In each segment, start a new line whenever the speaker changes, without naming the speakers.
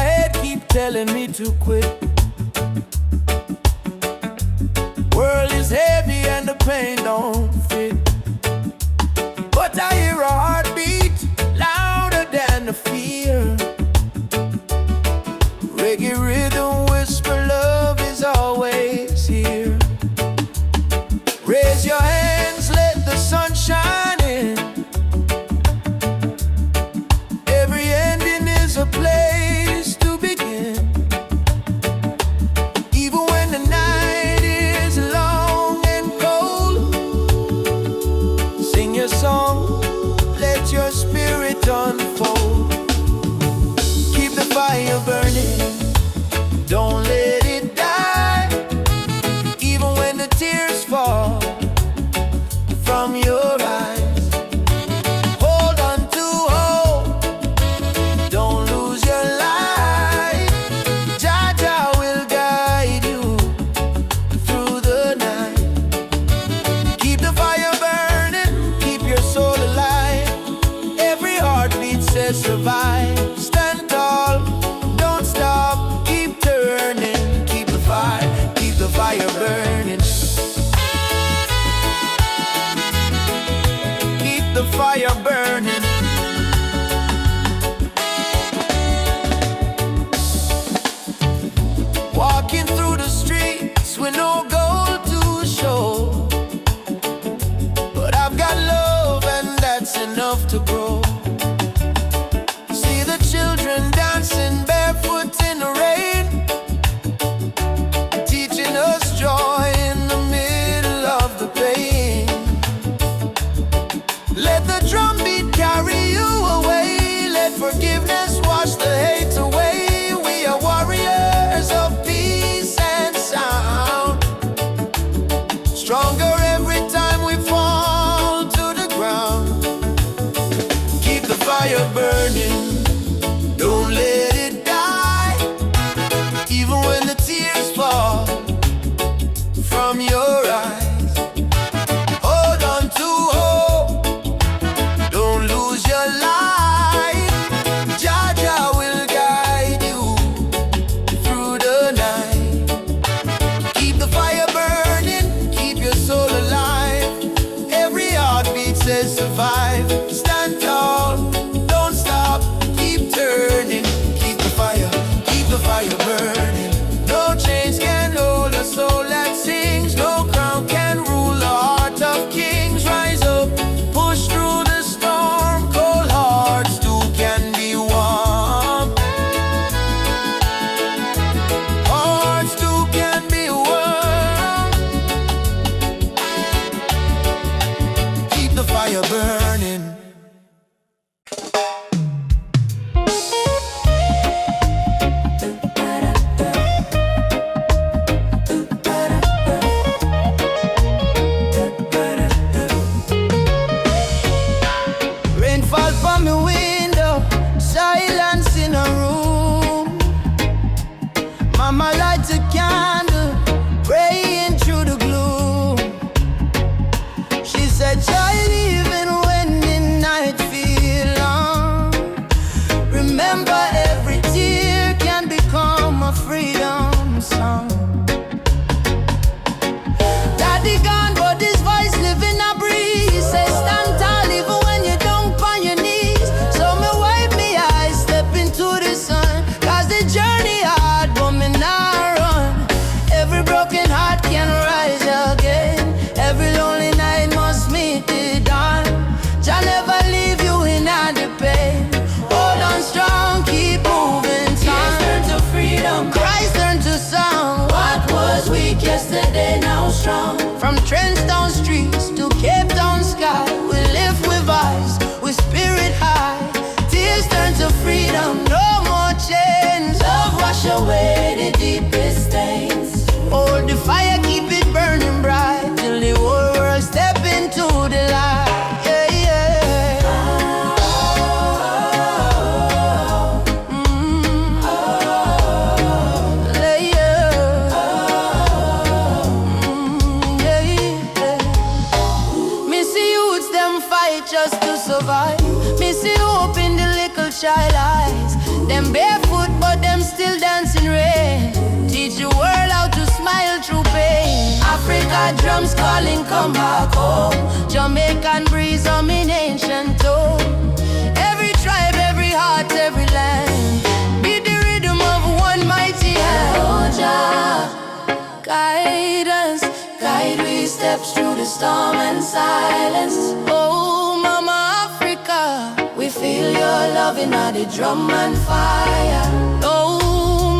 head keep telling me to quit. World is heavy and the pain don't fit. But I hear a heartbeat louder than the fear. Reggae rhythm whisper love is always here. Raise your hands, let the sun shine in. Every ending is a place to begin. Even when the night is long and cold, sing your song, let your spirit unfold. Keep the fire burning, don't let it die. Even when the tears fall from your eyes, hold on to hope, don't lose your light. Jah Jah will guide you through the night. Keep the fire burning, keep your soul alive. Every heartbeat says survive. Stand tall, don't stop, keep turning. Keep the fire burning. Keep the fire burning. Walking through the streets with no goal to show, but I've got love and that's enough to grow. See the children dancing barefoot in the rain, teaching us joy in the middle of the pain. Let the drum beat carry you away, let forgiveness wash the hate away. We are warriors of peace and sound, stronger every time we fall to the ground. Keep the fire burning, don't let it die. Even when the tears fall from your eyes, hold on to hope, don't lose your light. Jah Jah will guide you through the night. Keep the fire burning, keep your soul alive. Every heartbeat says survive. Stand tall, don't stop, keep turning. Keep the fire burning. No chains can hold a soul that sings. No crown can rule the heart of kings. Rise up, push through the storm. Cold hearts too can be warm. Hearts too can be warm. Keep the fire burning. Rainfall from the window, silence in a room. Mama lights a candle, praying through the gloom. She said, child, even when the night feel long, remember every tear can become a freedom song. Daddy gone, but his voice live in a breeze. Say stand tall even when you don't on your knees. So me wipe me eyes, step into the sun. Cause the journey hard, but me not run. Every broken heart can rise again. Every lonely night must meet the dawn. Jah never leave you in the pain. Hold on strong, keep moving. Tears turn to freedom, cries turn to song. What was weak yesterday now strong. From Trenchtown streets to Cape Town sky, we live with eyes, with spirit high. Tears turn to freedom, no more chains. Love wash away the deepest stains. Hold the fire, keep it burning bright till the whole world step into the light. Yeah, yeah. Just to survive. Me see hope in the little child eyes. Them barefoot but them drums calling, come back home. Jamaican breeze on me ancient tone. Every tribe, every heart, every land, beat the rhythm of one mighty hand. Oh Jah, guide us, guide we steps through the storm and silence. Oh Mama Africa, we feel your love in the drum and fire. No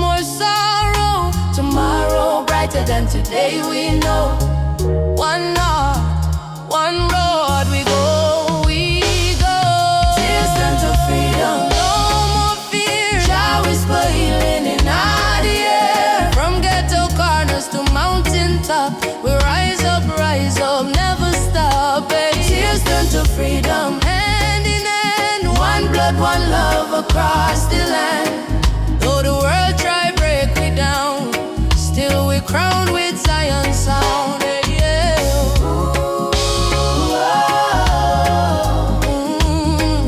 more sorrow, tomorrow brighter than today we know. One heart, one road, we go, we go. Tears turn to freedom, no more fear. Jah whisper healing in the air. From ghetto corners to mountain top, we rise up, never stop. Hey. Tears turn to freedom, hand in hand. One blood, one love across the land. Though the world try break me down, still we crowned with Zion sound. Hey, yeah.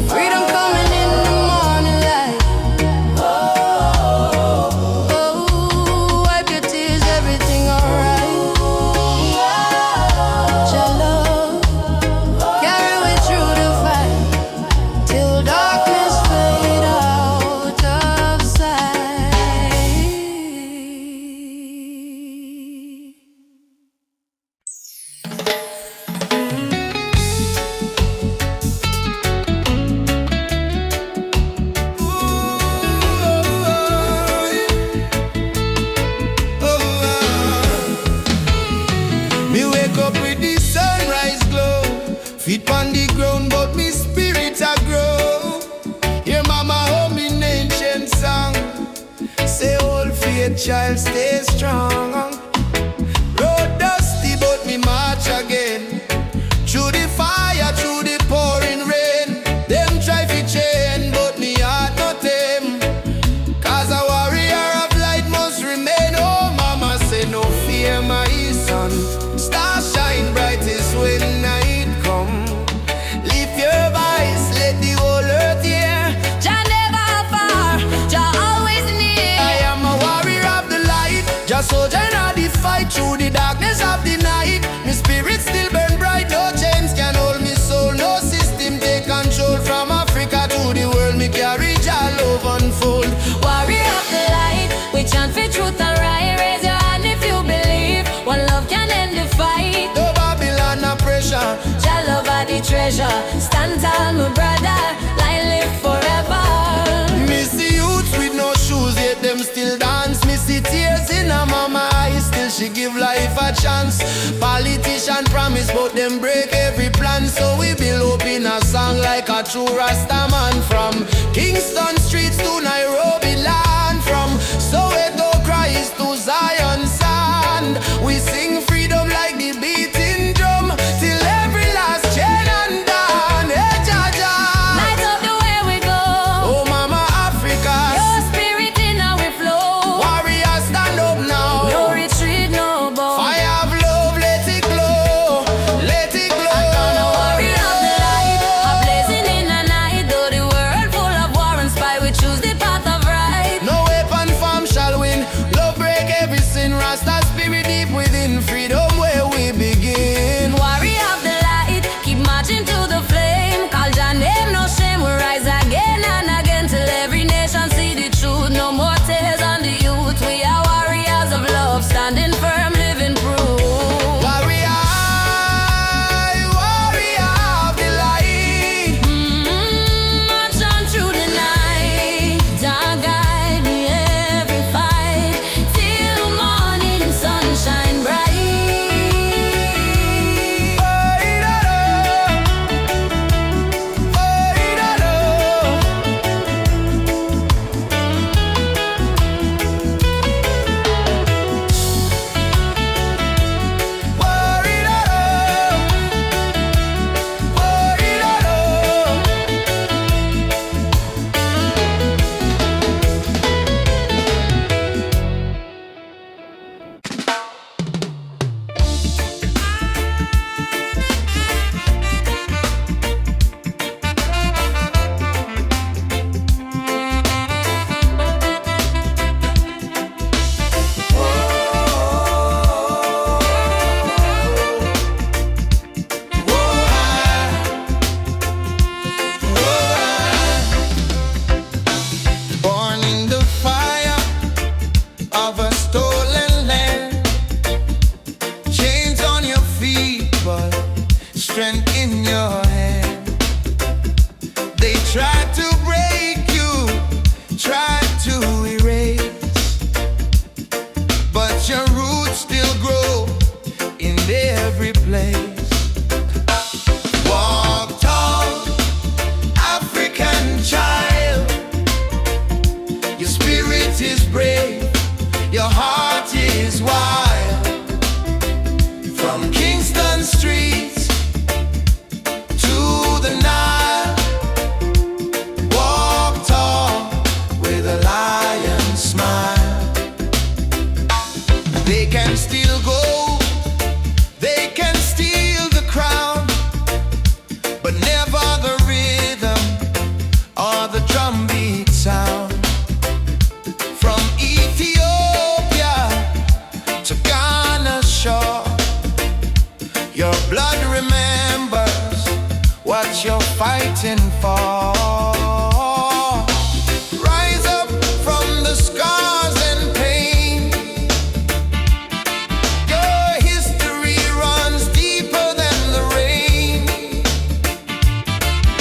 Freedom coming in the morning light. Wipe your tears, everything alright. Your love carry me through the fight till darkness fade out of sight. Me wake up with the sunrise glow, feet on the ground, but me spirit a grow. Hear mama hum in ancient song, say old faith child stay strong. Road dusty but me march again, through the fire, through the pouring rain. Them try to chain but me heart not them, cause a warrior of light must remain. Oh mama say no fear my son, stars shine brightest when night come. Lift your voice, let the whole earth hear. Jah never far, Jah always near. I am a warrior of the light, Jah soldier in the fight through the darkness of the night. My spirit still burn bright, no chains can hold me soul, no system take control. From Africa to the world, me carry Jah love unfold.
Warrior of the light, we chant for truth and right. Raise your hand if you believe one love can end the fight.
No Babylon, no pressure.
Jah love are the treasure. Stand tall, my brother, light live forever.
Me see youths with no shoes, yet them still dance. Me see tears in her mama eyes, still she give life a chance. Politician promise, but them break every plan. So we build up in a song like a true Rasta man. From Kingston streets to Nairobi land, from Soweto cries to Zion sand. We sing freedom like the beating drum, till every last chain undone. Hey, Jah Jah,
Light up the way we go.
oh mama Africa,
Your spirit in our flow.
warriors stand up now.
No retreat, no bow.
Fire of love, let it glow, let it glow.
Warrior of the light, a blazing in the night. Though the world full of war and spy, we choose the path of right.
No weapon form shall win. Love break every sin. Rasta spirit deep within. Freedom where we begin.
Warrior of the light, keep marching to the flame. Call your name, no shame. We rise again and again till every nation see the truth. No more tears on the youth. We are warriors of love, standing firm, living proof.
Warrior, warrior of the light.
March on through the night. Jah guide me every fight till morning sunshine bright.
Your heart is wild. From Kingston streets to the Nile, walk tall with a lion smile. They can steal gold, they can steal the crown, but never the rhythm or the drum beat sound. From Ethiopia to Ghana's shore, your blood remembers what you're fighting for. Rise up from the scars and pain. Your history runs deeper than the rain.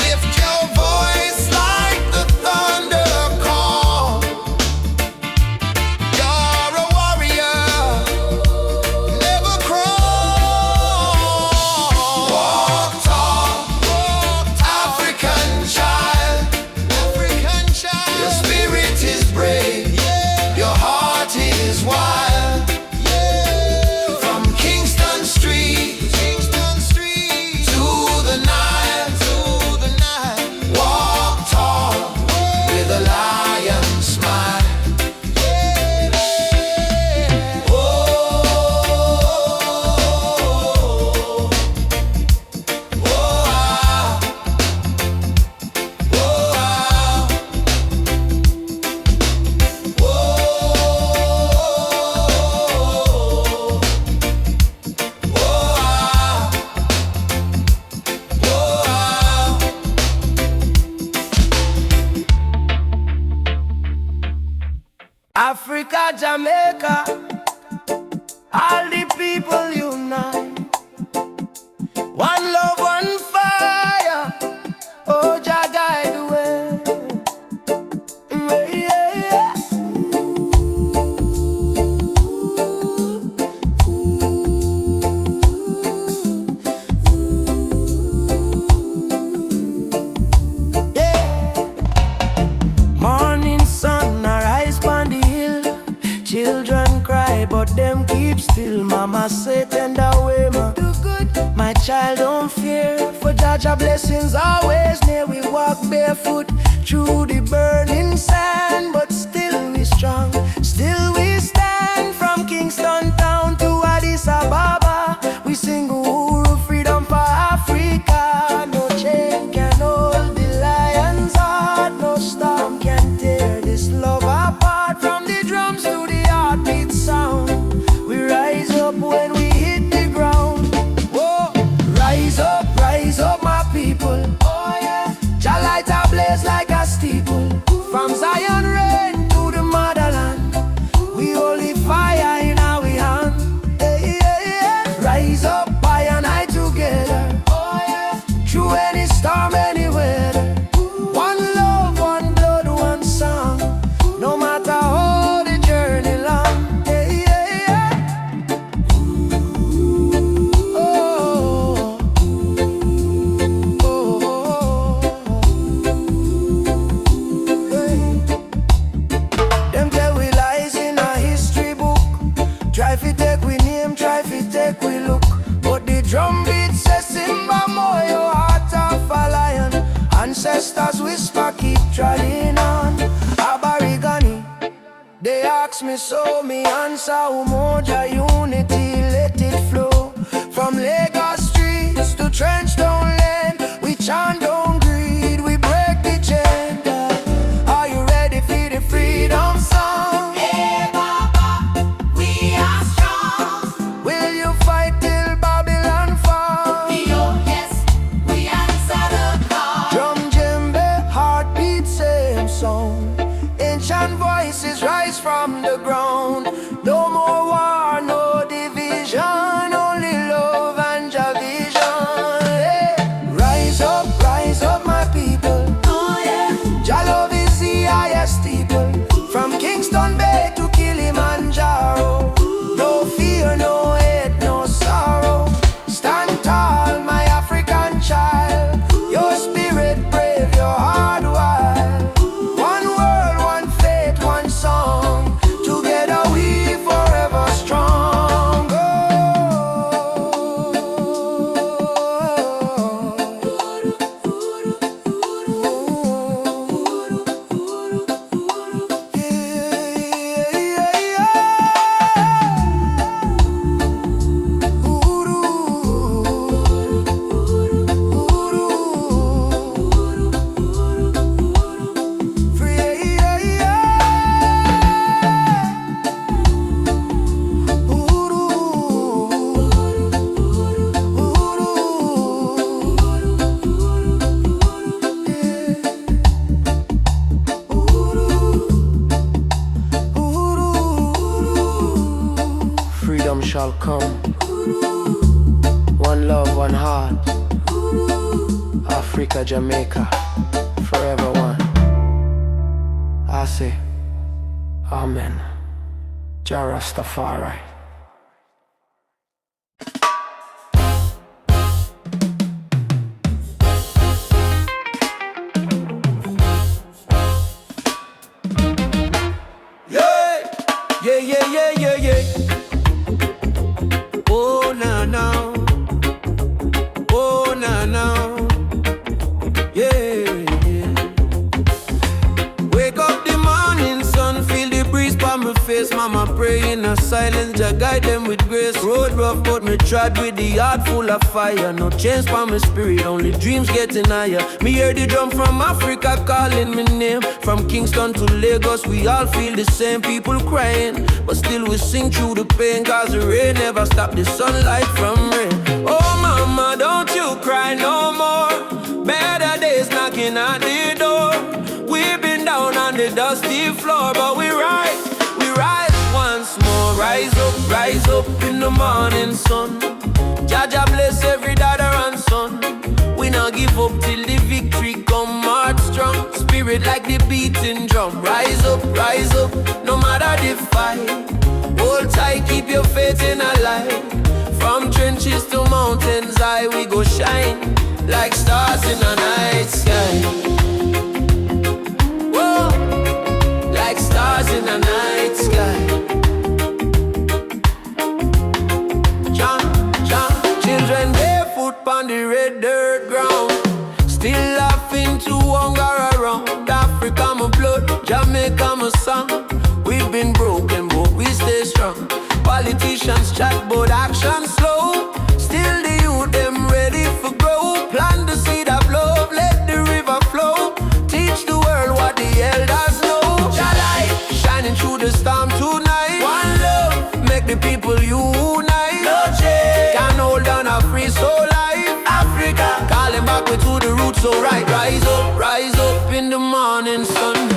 Lift your voice like the thunder call. You're a warrior, never crawl. Walk tall, African child. Your spirit is brave, your heart is wild. From Kingston Street to the Nile, walk tall with a lion smile. Oh, Africa, Jamaica, all the people unite. One love, one fire. Oh, Jah guide the way. Yeah, yeah. Morning sun arise pon the hill. Children cry but them keep still. Mama say tender way ma do good. My child don't fear, for Jah blessings always near. We walk barefoot through the burning sand, but still we strong, still we stand. From Kingston town to Addis Ababa, we sing Uhuru, freedom for Africa. No chain can hold the lion's heart, no storm can tear this love apart. From the drums to the heartbeat sound, we rise up when we hit the ground. Whoa, rise up my people. Oh yeah, Jah light a blaze like a steeple. From Zion rain to the motherland, we holy fire in our hand. Hey, yeah, yeah. Rise up, I and I together. Oh yeah, through any storm, any weather. One love, one blood, one song. No matter how the journey long. Hey, yeah, yeah. Oh, oh, hey. Them tell we lies in a history book. Try fi take we name, try fi take we look. But the drum beat says Simba Moyo, heart of a lion. Ancestors whisper, keep trying on. Aborigine, they ask me so, me answer Umoja unity, let it flow. From Lagos streets to Trenchtown Lane, we chant don't greed, we break the chain. Are you ready for the freedom song? Hey Baba, we are strong. Will you fight till Babylon fall? Oh yes, we answer the call. Drum, djembe, heartbeat, same song. Ancient voices rise from the ground. No more war, no division, only love and Jah vision. Hey. Rise up my people. Oh yeah, Jah love is the highest steeple. From Kingston Bay to Kilimanjaro, no fear, no hate, no sorrow. Stand tall, my African child. Your spirit brave, your heart wild. One world, one faith, one song. Together we
shall come. One love, one heart. Africa, Jamaica, forever one. I say, Amen. Jah Rastafari.
Yeah. Oh, now. Oh, now. Yeah. Wake up the morning sun, feel the breeze by my face. Mama pray in a silence, Jah guide them with grace. Road rough, but me trod with the heart full of fire. No change for my spirit, only dreams getting higher. Me hear the drum from Africa calling me name. From Kingston to Lagos, we all feel the same. People crying, but still we sing through the pain. Cause the rain never stop the sunlight from rain. Oh mama, don't you cry no more. Better days knocking at the door. We've been down on the dusty floor, but we rise once more. Rise up in the morning sun. Jah Jah bless every daughter and son. We not give up till the victory come. Heart strong, spirit like the beating drum. Rise up, no matter the fight. Hold tight, keep your faith in a light. From trenches to mountains high, we go shine like stars in a night sky. Whoa, like stars in a night sky. Children barefoot on the red dirt ground, still laughing to hunger around. Africa my blood, Jamaica my song. We've been broken but we stay strong. Politicians chat but action slow. Still the youth them ready for grow. Plant the seed of love, let the river flow. Teach the world what the elders know. Jah light shining through the storm tonight. One love, make the people unite. No change can hold on a free soul life. Africa calling back we to the roots. So rise up in the morning sun.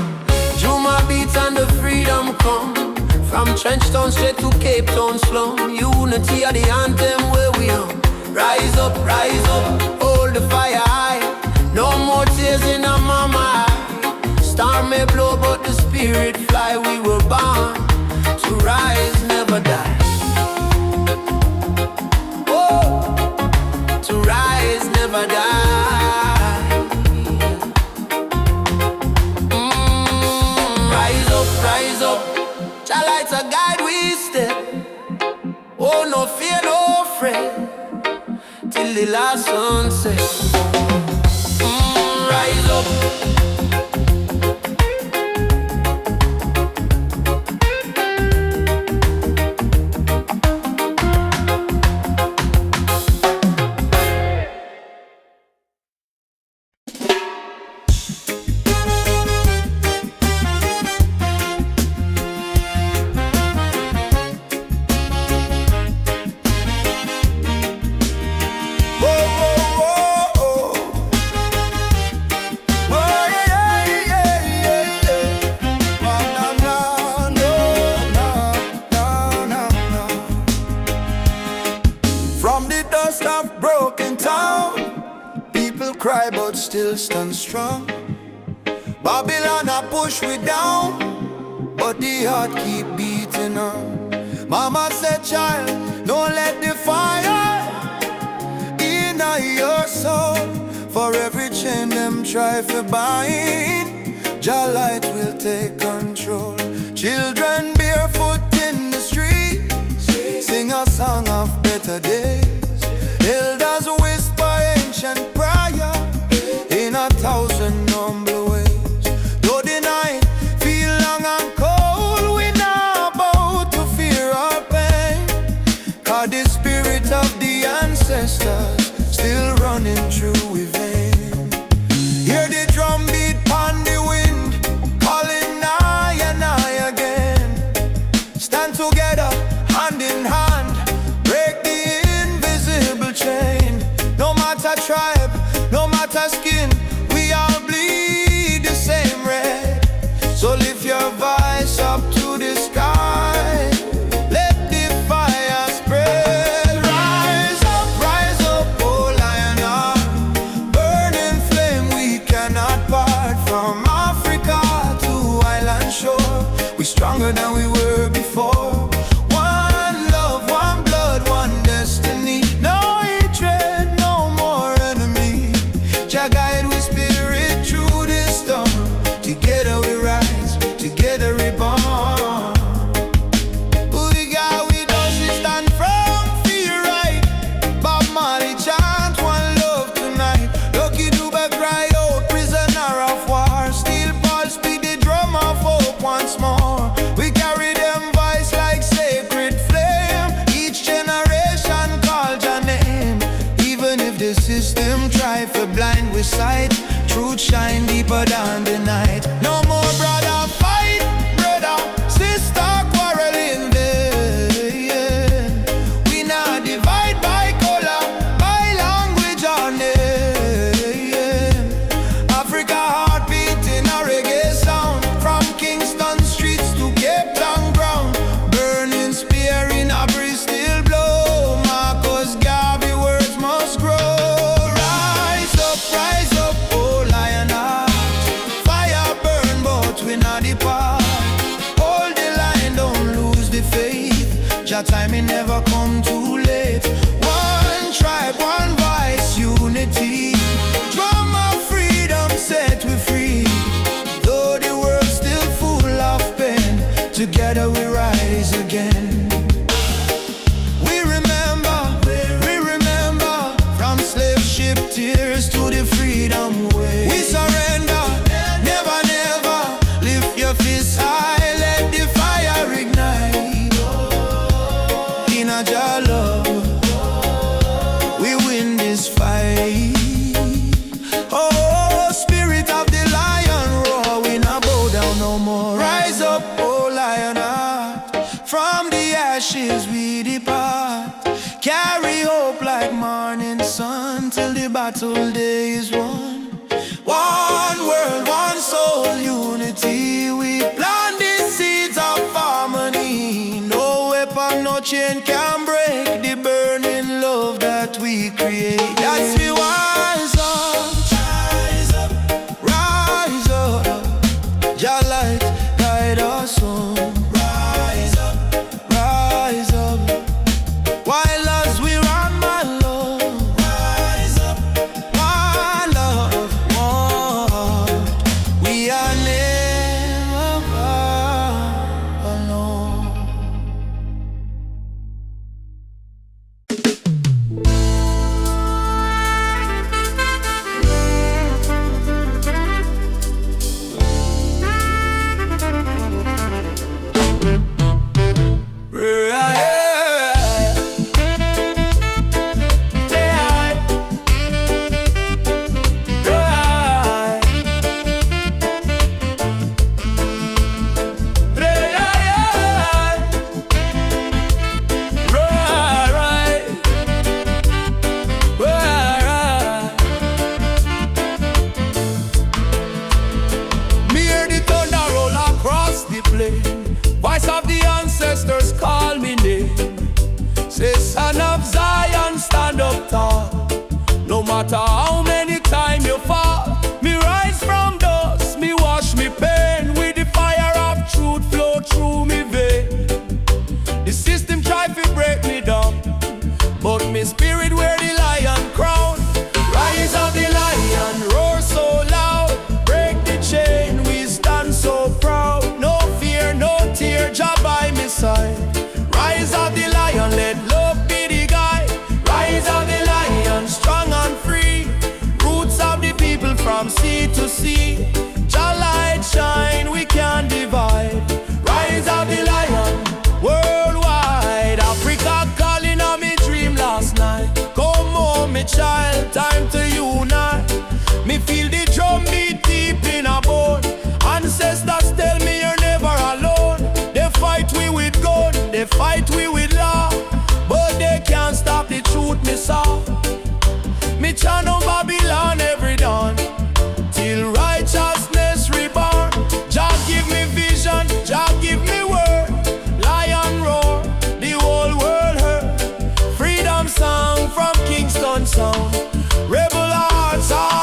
Juma beats and the freedom come. From Trenchtown straight to Cape Town slum. Unity are the anthem where we are. Rise up, hold the fire high. No more tears in our mama eye. Storm may blow but the spirit fly. We were born to rise, never die. Oh, to rise, never die. Rise up. Jah lights a guide we step. Oh, no fear, no fret, till the last sunset. Rise up. Cry but still stand strong. Babylon a push we down, but the heart keep beating on. Mama said, child, don't let the fire in your soul. For every chain them try to bind, Jah light will take control. Children barefoot in the streets, sing a song of better days. Elders whisper ancient prayer in 1,000 humble ways. Though the night feel long and cold, we not about to fear or pain. Cause the spirit of the ancestors still running through we vein. Hear the drum beat on the wind, calling nigh and nigh again. sight. Truth shine deeper than the night. No more brother fight, brother, sister quarreling vain. We not divide by color, by language or name. Africa heartbeat in a reggae sound, from Kingston streets to Cape Town ground. Burning spear in a breeze still blow. Marcus Garvey words must grow. Rise up, oh lion heart. Fire burn but we not depart. Hold the line, don't lose the faith. Jah timing never come too late. One tribe, one voice, unity. Drum of freedom set we free. Though the world still full of pain, together we rise again. We remember, from slave ship tears to the freedom way. We surrender, never, never. Lift your fists high, let the fire ignite. In a Jah love, we win this fight. Oh, spirit of the lion roar, we not bow down no more. Rise up, oh lion heart. From the ashes we depart. Carry hope like morning sun till the battle day is won. One world, one soul, unity. We plant the seeds of harmony. No weapon, no chain can break the burning love that we create. That's we rise up, rise up. Jah light guide us home. Rise up. While as we run my love. Rise up, one love, one. We are never alone. Me hear the thunder roll across the plain. Voice of the ancestors call me name. Say, son of Zion, stand up tall. No matter how many times you fall, me rise from dust, me wash me pain. With the fire of truth flow through me vein. The system try to break me down, but me spirit wear the lion crown. Rise of the lion, roar so loud. Break the chain, we stand so proud. No fear, no tear, Jah by me side. Rise of the lion, let love be the guide. Rise of the lion, strong and free. Roots of the people from sea to sea. Jah light shine, we can't divide. Rise of the lion, worldwide. Africa calling on me dream last night. Come home, me child, time to unite. Me feel the drum beat deep in a bone. Ancestors tell me you're never alone. They fight we with gun, they fight we with law, but they can't stop the truth me saw. Me chant on Babylon every dawn, till righteousness reborn. Jah give me vision, Jah give me word. Lion roar, the whole world heard. Freedom song from Kingston sound. Rebel hearts are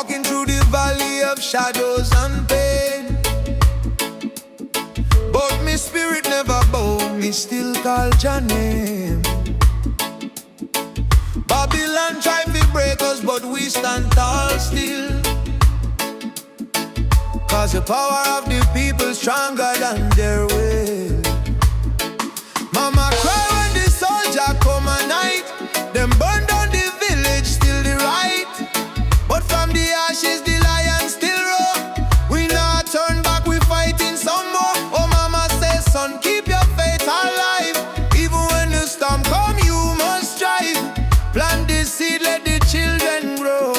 walking through the valley of shadows and pain. But my spirit never bow, me still call your name. Babylon try to break us, but we stand tall still. Cause the power of the people stronger than their will. Mama cry when the soldier come at night. Them burn down the village, still the right. But from the ashes the lion still roar. We not turn back, we fighting some more. Oh mama says, son, keep your faith alive. Even when the storm come, you must strive. Plant the seed, let the children grow.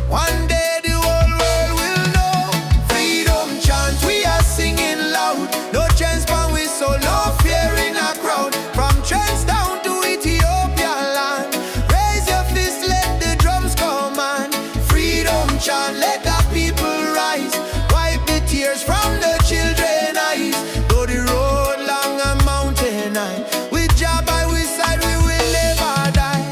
One day the whole world will know. Freedom chant, we are singing loud. No chance but we so no fear in a crowd. From trance down to Ethiopia land. Raise your fist, let the drums command. Freedom chant, let the people rise. Wipe the tears from the children's eyes. Though the road long and mountain high, with Jah by we side we will never die.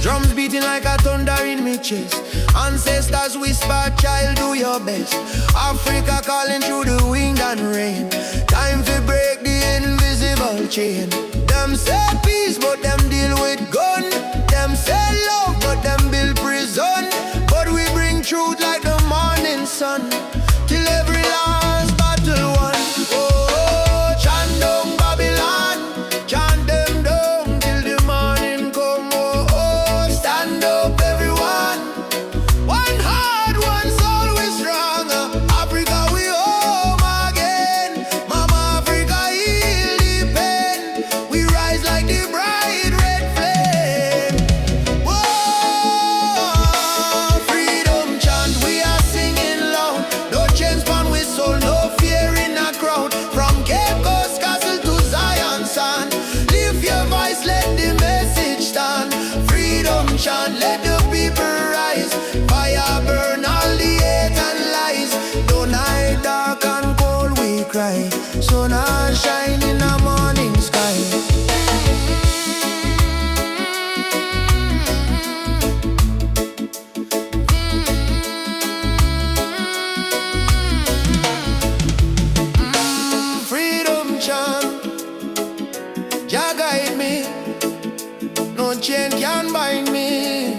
Drums beating like a thunder in me chest. Ancestors whisper, child, do your best. Africa calling through the wind and rain. Time to break the invisible chain. Them say peace, but them deal with gun. Them say love, but them build prison. But we bring truth like the morning sun, till every last battle won. Oh, chant down Babylon, chant them down till the morning come. Oh, stand up everyone. One heart, one soul, we strong. Africa, we home again. Mama Africa, heal the pain. We rise like the bright red flame. Whoa, freedom chant, we are singing loud. No chains bound with soul, no fear in a crowd. From Cape Coast Castle to Zion sand, lift your voice, let the message stand. Freedom chant, let the people rise. Fire burn all the hate and lies. Though night dark and cold we cry, sun and shine in the morning sky. Freedom chant, Jah guide me. No chain can bind me.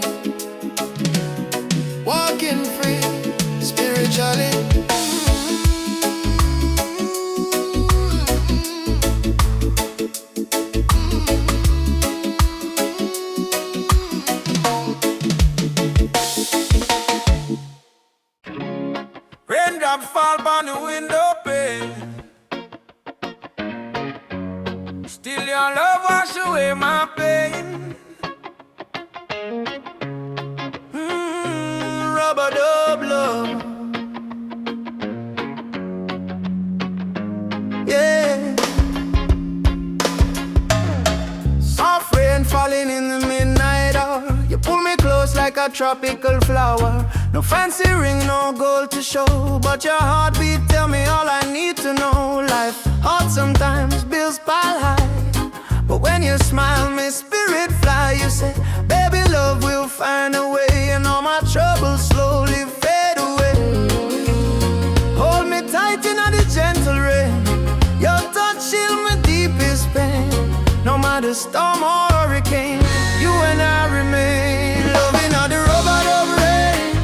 Walking free, spiritually. Raindrops fall on the window pane. Still your love wash away my pain. Rubber dub love. Yeah. Soft rain falling in the midnight hour. You pull me close like a tropical flower. No fancy ring, no gold to show, but your heartbeat tell me all I need to know. Life hard sometimes, bills pile high, but when you smile, my spirit fly. You say, baby, love will find a way, and all my troubles slowly fade away. Hold me tight in the gentle rain. Your touch shield my deepest pain. No matter storm or hurricane, you and I remain. Loving all the rubber of rain.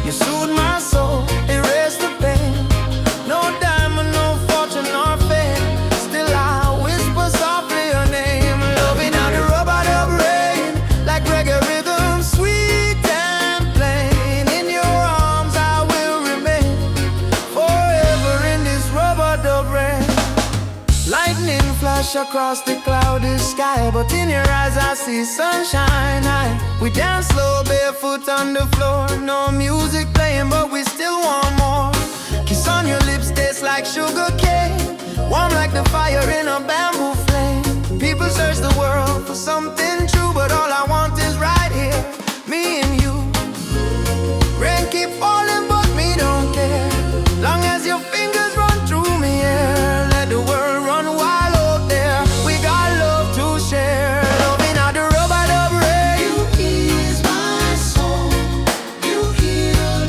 You soothe my soul, erase the pain. No diamond, no fortune or fame. Still I whisper softly your name. Loving all the rubber of rain, like reggae rhythm, sweet and plain. In your arms I will remain, forever in this rubber dub rain. Lightning flash across the cloudy sky, but in your eyes I see sunshine. We dance slow, barefoot on the floor. No music playing, but we still want more. Kiss on your lips tastes like sugar cane, warm like the fire in a bamboo flame. People search the world for something true, but all I want is right here, me and you. Rain keep falling, but me don't care. Long as your fingers run through me, yeah. Let the world run wild out there. We got love to share. Loving all the rubber dub rain. You ease my soul. You heal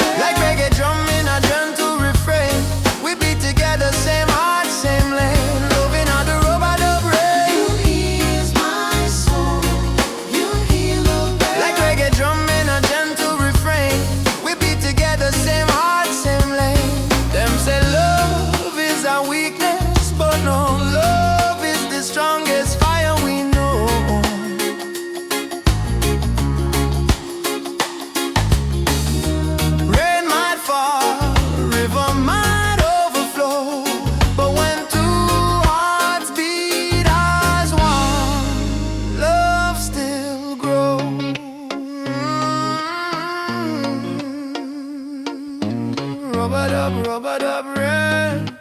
rub-a-dub, rain.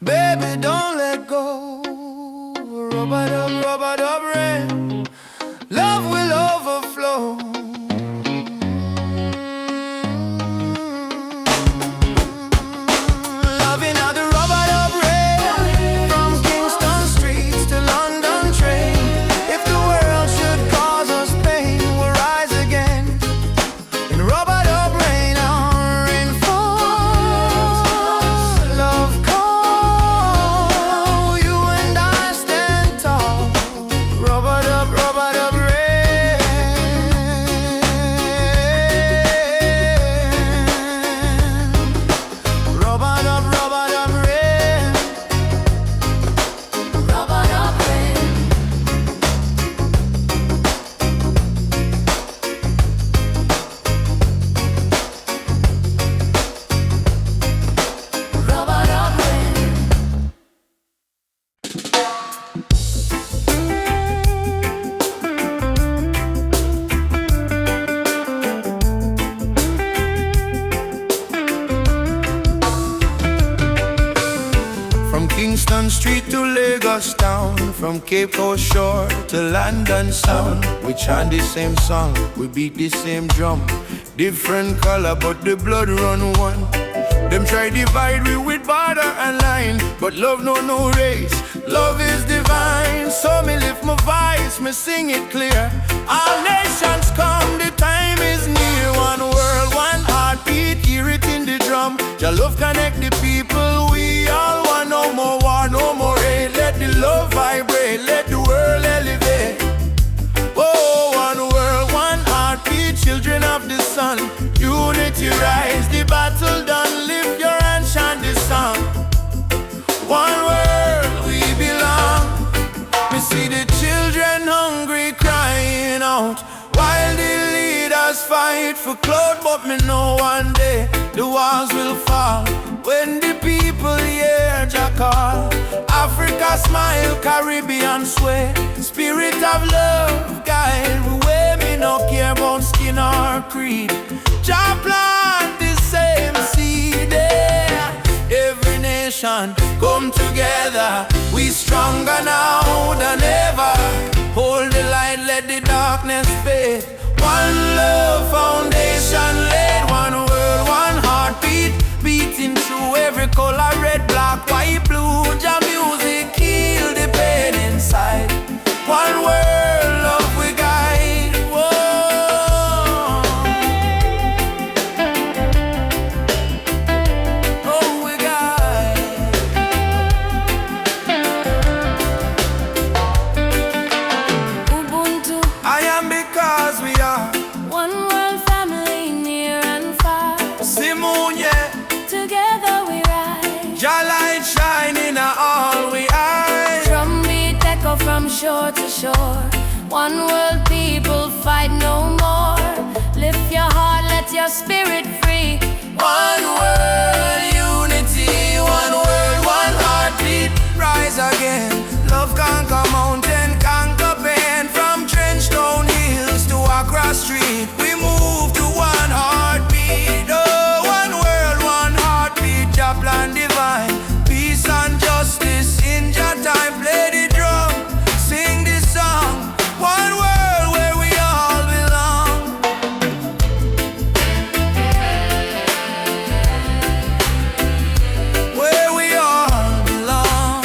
Baby, don't let go. Rub-a-dub, rain. Love will overflow. Loving how the rub-a-dub rain from Kingston streets to London train. If the world should cause us pain, we'll rise again. In rub-a-dub rain, our rain falls. Love call, you and I stand tall. Rub-a-dub rain. Rub-a-dub rain.
Rub-a-dub rain. Rub-a-dub rain.
From Kingston Street to Lagos town, from Cape Coast shore to London sound, we chant the same song, we beat the same drum. Different color but the blood run one. Them try divide we with border and line, but love no race, love is divine. So me lift my voice, me sing it clear. All nations come, the time is near. One world, one heartbeat, hear it in the drum. Your love connect the people, we all want. No more war, no more hate. Let the love vibrate, let the world elevate. Oh, one world, one heartbeat, children of the sun. Unity rise, the battle done. Lift your hand, chant this song. One world, we belong. We see the children hungry, crying out, while the leaders fight for clout. But me know one day the walls will fall when the people hear Jah call. Africa smile, Caribbean sway. Spirit of love guide the way. Me no care about skin or creed. Jah plant the same seed there. Every nation come together. We stronger now than ever. Hold the light, let the darkness fade. One love foundation laid. One world, one heartbeat, beating through every color, red, black, white, blue. Jah music heal the pain inside. One world, love we guide. Whoa. Oh, we guide.
Ubuntu,
I am because we are
one world family, near and far.
Simunye.
Together we rise.
Jah light shine in all we eyes.
Drumbeat echo from shore to shore. One world, people fight no more. Lift your heart, let your spirit free.
One world, unity. One world, one heartbeat. Rise again. Love conquer mountain, conquer pain. From Trenchtown hills to Accra Street, we move to one heartbeat. Oh, one world, one heartbeat. Jah plan divine, peace and justice in Jah time. Play the drum, sing this song. One world where we all belong. Where we all belong.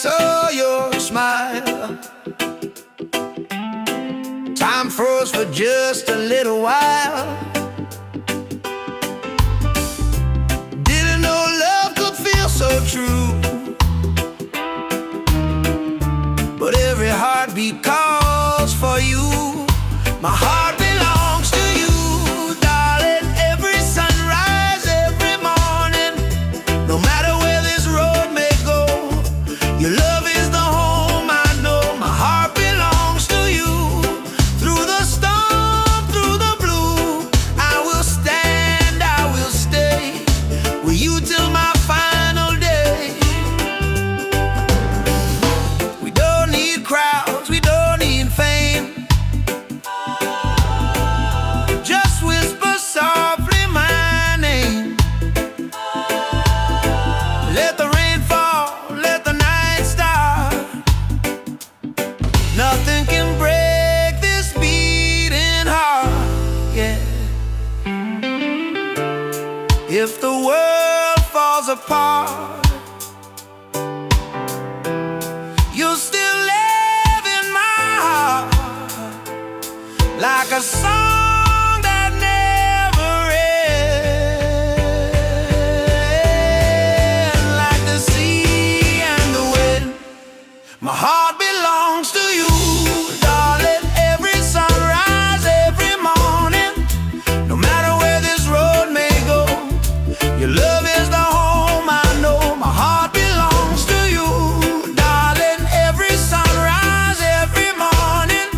saw your smile. Time froze for just a little while. Didn't know love could feel so true, but every heartbeat calls for you. My heart belongs to you, darling. Every sunrise, every morning, no matter where this road may go, your love is the home I know. My heart belongs to you. Through the storm, through the blue, I will stand, I will stay with you till my final day. We don't need crowds, we don't need fame. Just whisper softly my name. Let the rain fall, let the night start. Nothing can break this beating heart, yeah. If the world falls apart, you'll still live in my heart, like a song that never ends, like the sea and the wind. My heart belongs to you, darling. Every sunrise, every morning, no matter where this road may go, your love is the home I know. My heart belongs to you, darling. Every sunrise, every morning.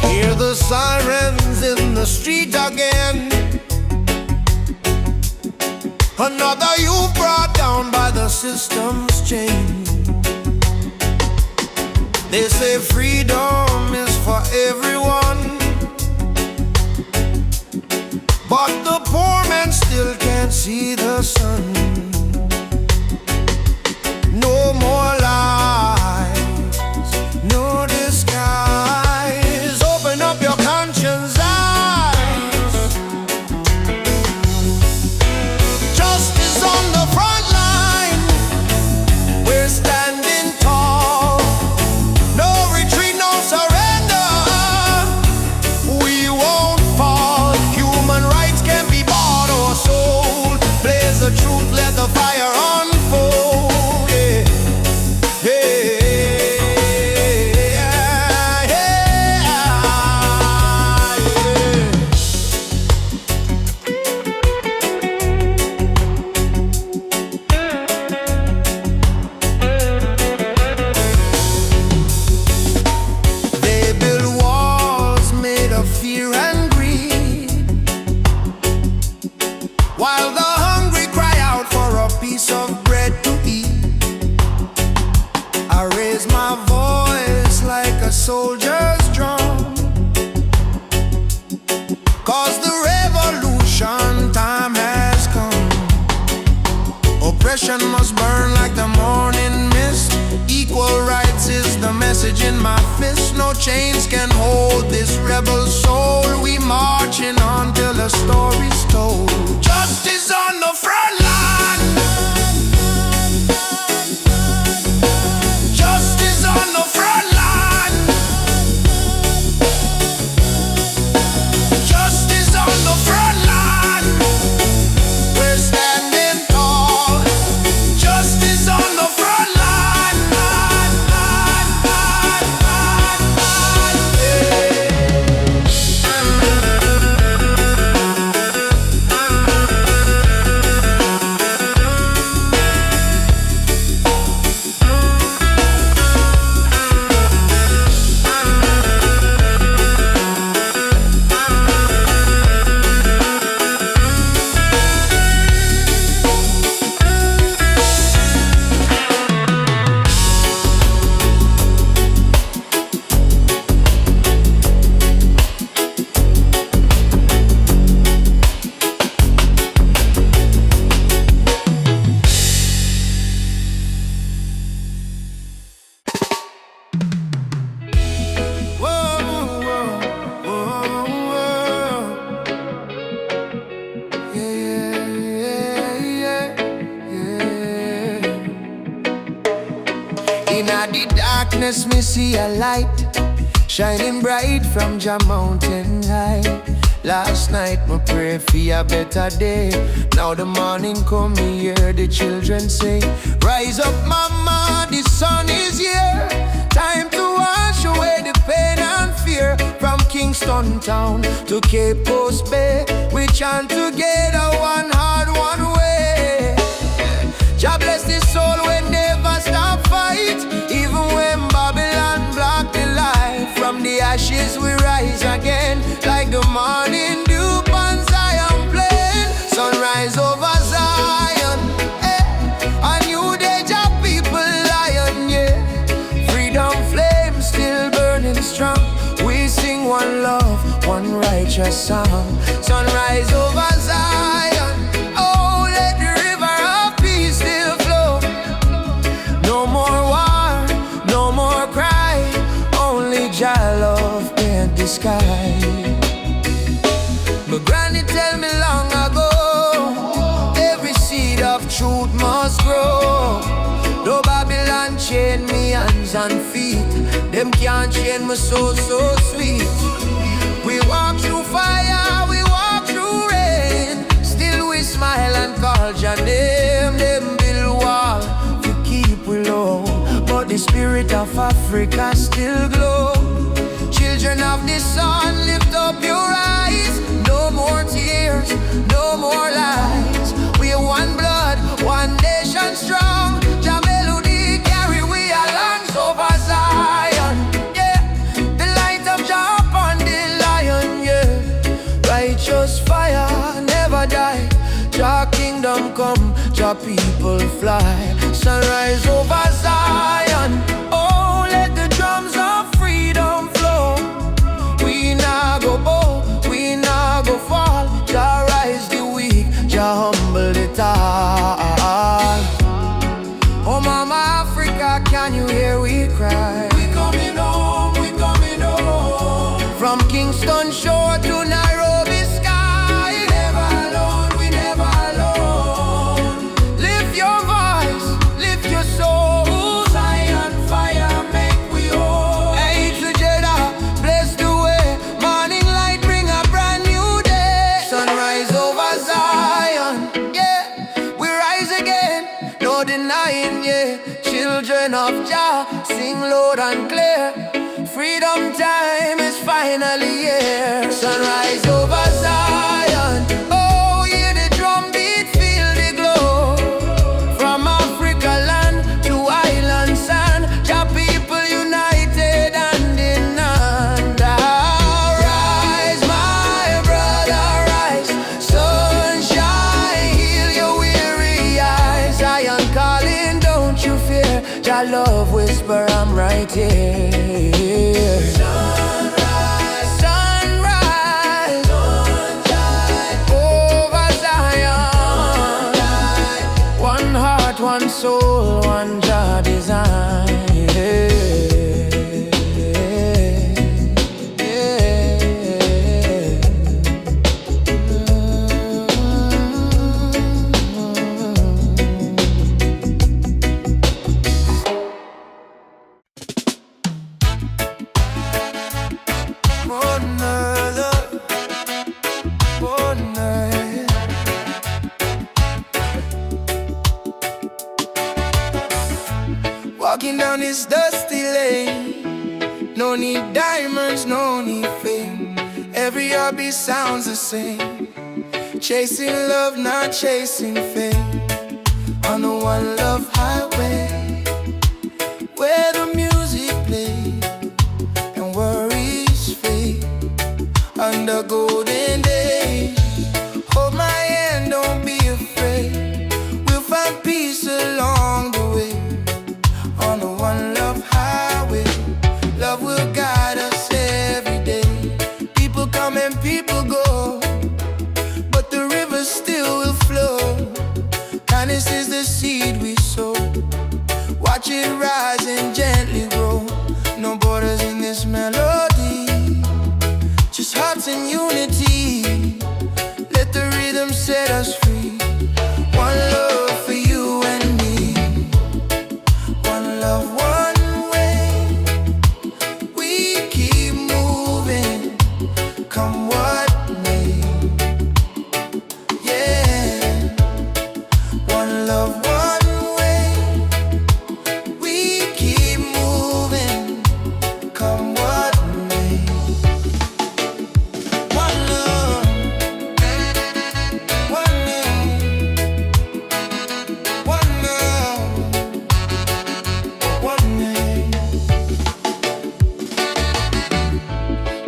Hear the sirens in the street again. Another youth brought down by the system's chain. They say freedom is for everyone, but the poor man still can't see the sun. No more lies, no disguise. Open up your conscience eyes. Justice on the front line. We're standing tall. No retreat, no surrender. We won't fall. Human rights can be bought or sold. Blaze the truth, let the fire unfold. Yeah. They build walls made of fear and greed, while the hungry cry out for a piece of bread to eat. I raise my voice like a soldier's drum, 'cause the revolution time has come. Oppression must burn like the morning mist. Equal rights is the message in my fist. No chains can hold this rebel soul. We marching on till the story's told. Justice on the front line. Justice on the front line. Justice on the front line. We're standing tall. Justice on the front line. darkness me see a light shining bright from Jah mountain high. Last night me pray for a better day. Now the morning come, me hear the children say, rise up mama, the sun is here. Time to wash away the pain and fear. From Kingston town to Cape Coast Bay, we chant together, one heart, one way. Jah bless the soul when never stop fight. Even when Babylon block the light, from the ashes we rise again, like the morning dew on Zion plain. Sunrise over Zion, a new day, Jah people lion, yeah. Freedom flame still burning strong. We sing one love, one righteous song. Sunrise over Zion, oh let the river of peace still flow. No more war, no more cry, only Jah love paint the sky. My granny tell me long ago, every seed of truth must grow. Though Babylon chain me hands and feet, them can't chain my soul so sweet. We walk through fire, we walk through rain, still we smile and call Jah name. Them build wall to keep we low, but the spirit of Africa still glow. Children of the sun, lift up your eyes. No more tears, no more lies. We are one blood, one nation strong. Jah melody carry we along over Zion, yeah. The light of Jah upon the lion, yeah. Righteous fire never die. Jah kingdom come, Jah people fly. Sunrise over Zion, oh let the drums of freedom flow. We nah go bow, we nah go fall. Jah rise the weak, Jah humble the tall. Oh mama Africa, can you hear we cry? We coming home, we coming home. From Kingston shore to Nairobi sky. We never alone, we never alone. Lift your voice, lift your soul. Zion fire make we whole. Hey together, bless the way. Morning light bring a brand new day. Sunrise over Zion, yeah. We rise again, no denying, yeah. Children of Jah, sing loud and clear. Freedom time is finally here. Sunrise over Zion, oh hear the drum beat, feel the glow. From Africa land to island sand, Jah people united hand in hand. Rise my brother, rise. Sunshine, heal your weary eyes. Zion calling, don't you fear. Jah love whisper, I'm right here. Sunrise, sunrise, sunshine over Zion. One heart, one soul, one Jah design. Walking down this dusty lane, no need diamonds, no need fame. Every heartbeat sounds the same. Chasing love, not chasing fame. On the one love highway, where the music plays and worries fade. Under golden days, hold my hand, don't be afraid. We'll find peace along the way. On the one love highway, love will guide us every day. People come and people go, but the river still will flow. Kindness is the seed we sow. Watch it rise and gently grow. No borders in this melody, just hearts in unity. Let the rhythm set us free. One love for you and me. One love, one way. come what may. Yeah, one love, one way. We keep moving, come what may. One love, one name. One love, one name.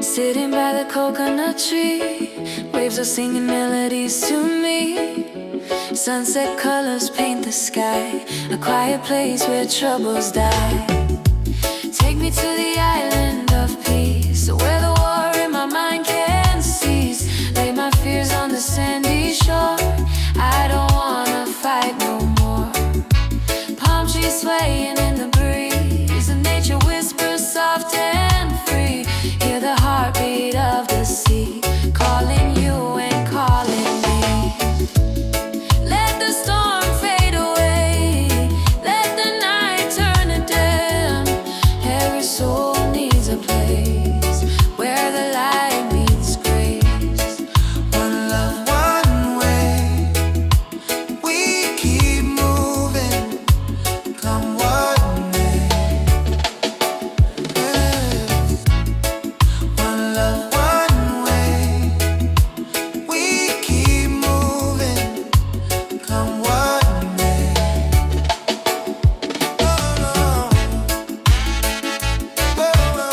Sitting by the coconut tree, waves are singing melodies to me. Sunset colors paint the sky, a quiet place where troubles die. Take me to the island of peace, where the war in my mind can cease. Lay my fears on the sandy shore, I don't wanna fight no more. Palm trees swaying in the breeze, and nature whispers soft and free. Hear the heartbeat of the sea, calling you and calling me. Let the storm fade away, let the night turn to dim. Every soul needs a place where the light meets grace.
One love, one way. We keep moving, come what may. One love, one way. We keep moving, come what may. Oh, no. Oh, no.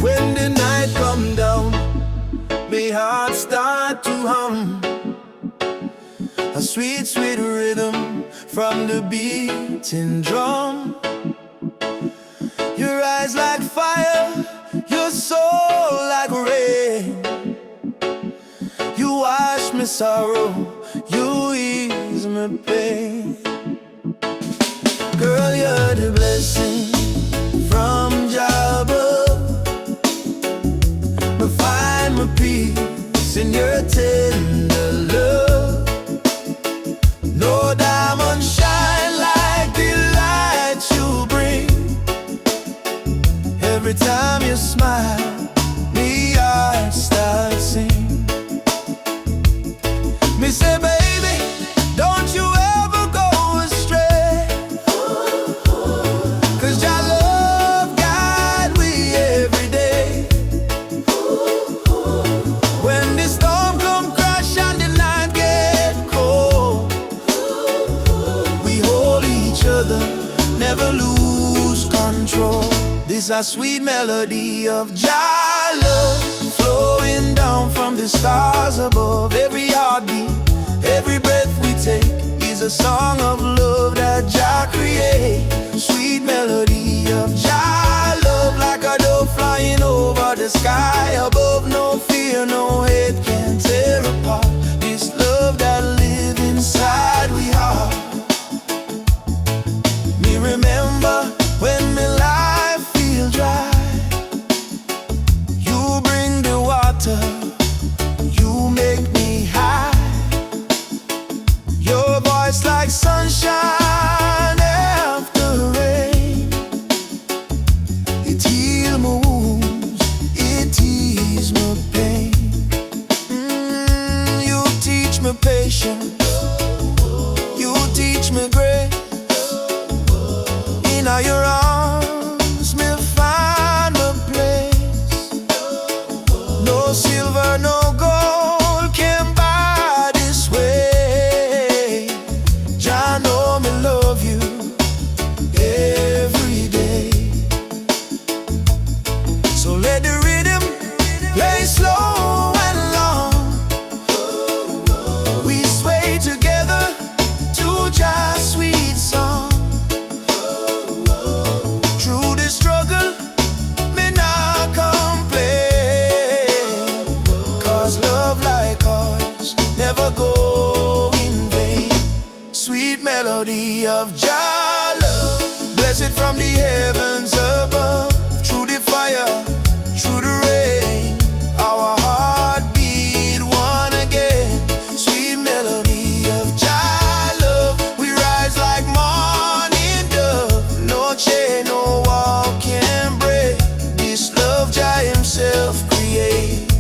When the night come down, my heart start to hum. A sweet, sweet rhythm from the beating drum. Your eyes like fire, your soul like rain. You wash me sorrow, you ease my pain. Girl, you're the blessing from Jah above. I find my peace in your tender love. No diamond shine like the light you bring. Every time you smile, me heart starts sing. Me say, baby, don't you ever go astray. 'Cause your love guide we every day. When the storm come crash and the night get cold, we hold each other, never lose control. This a sweet melody of Jah love, flowing down from the stars above. Every heartbeat, every breath we take is a song of love that Jah create. Sweet melody of Jah love, like a dove flying over the sky above. No fear, no hate can tear apart this love that live inside we heart. Me remember when my life feel dry, you bring the water, you make me high. Your voice like sunshine after rain. It heal my wounds, it ease my pain. You teach me patience, you teach me grace. In all your arms, me find my place. No silver, no gold can buy this way. Jah know me love you every day. So let the rhythm play slow and long. We sway together to Jah sweet melody of Jah love, blessed from the heavens above. Through the fire, through the rain, our heartbeat one again. Sweet melody of Jah love, we rise like morning dove. No chain, no wall can break this love Jah himself create.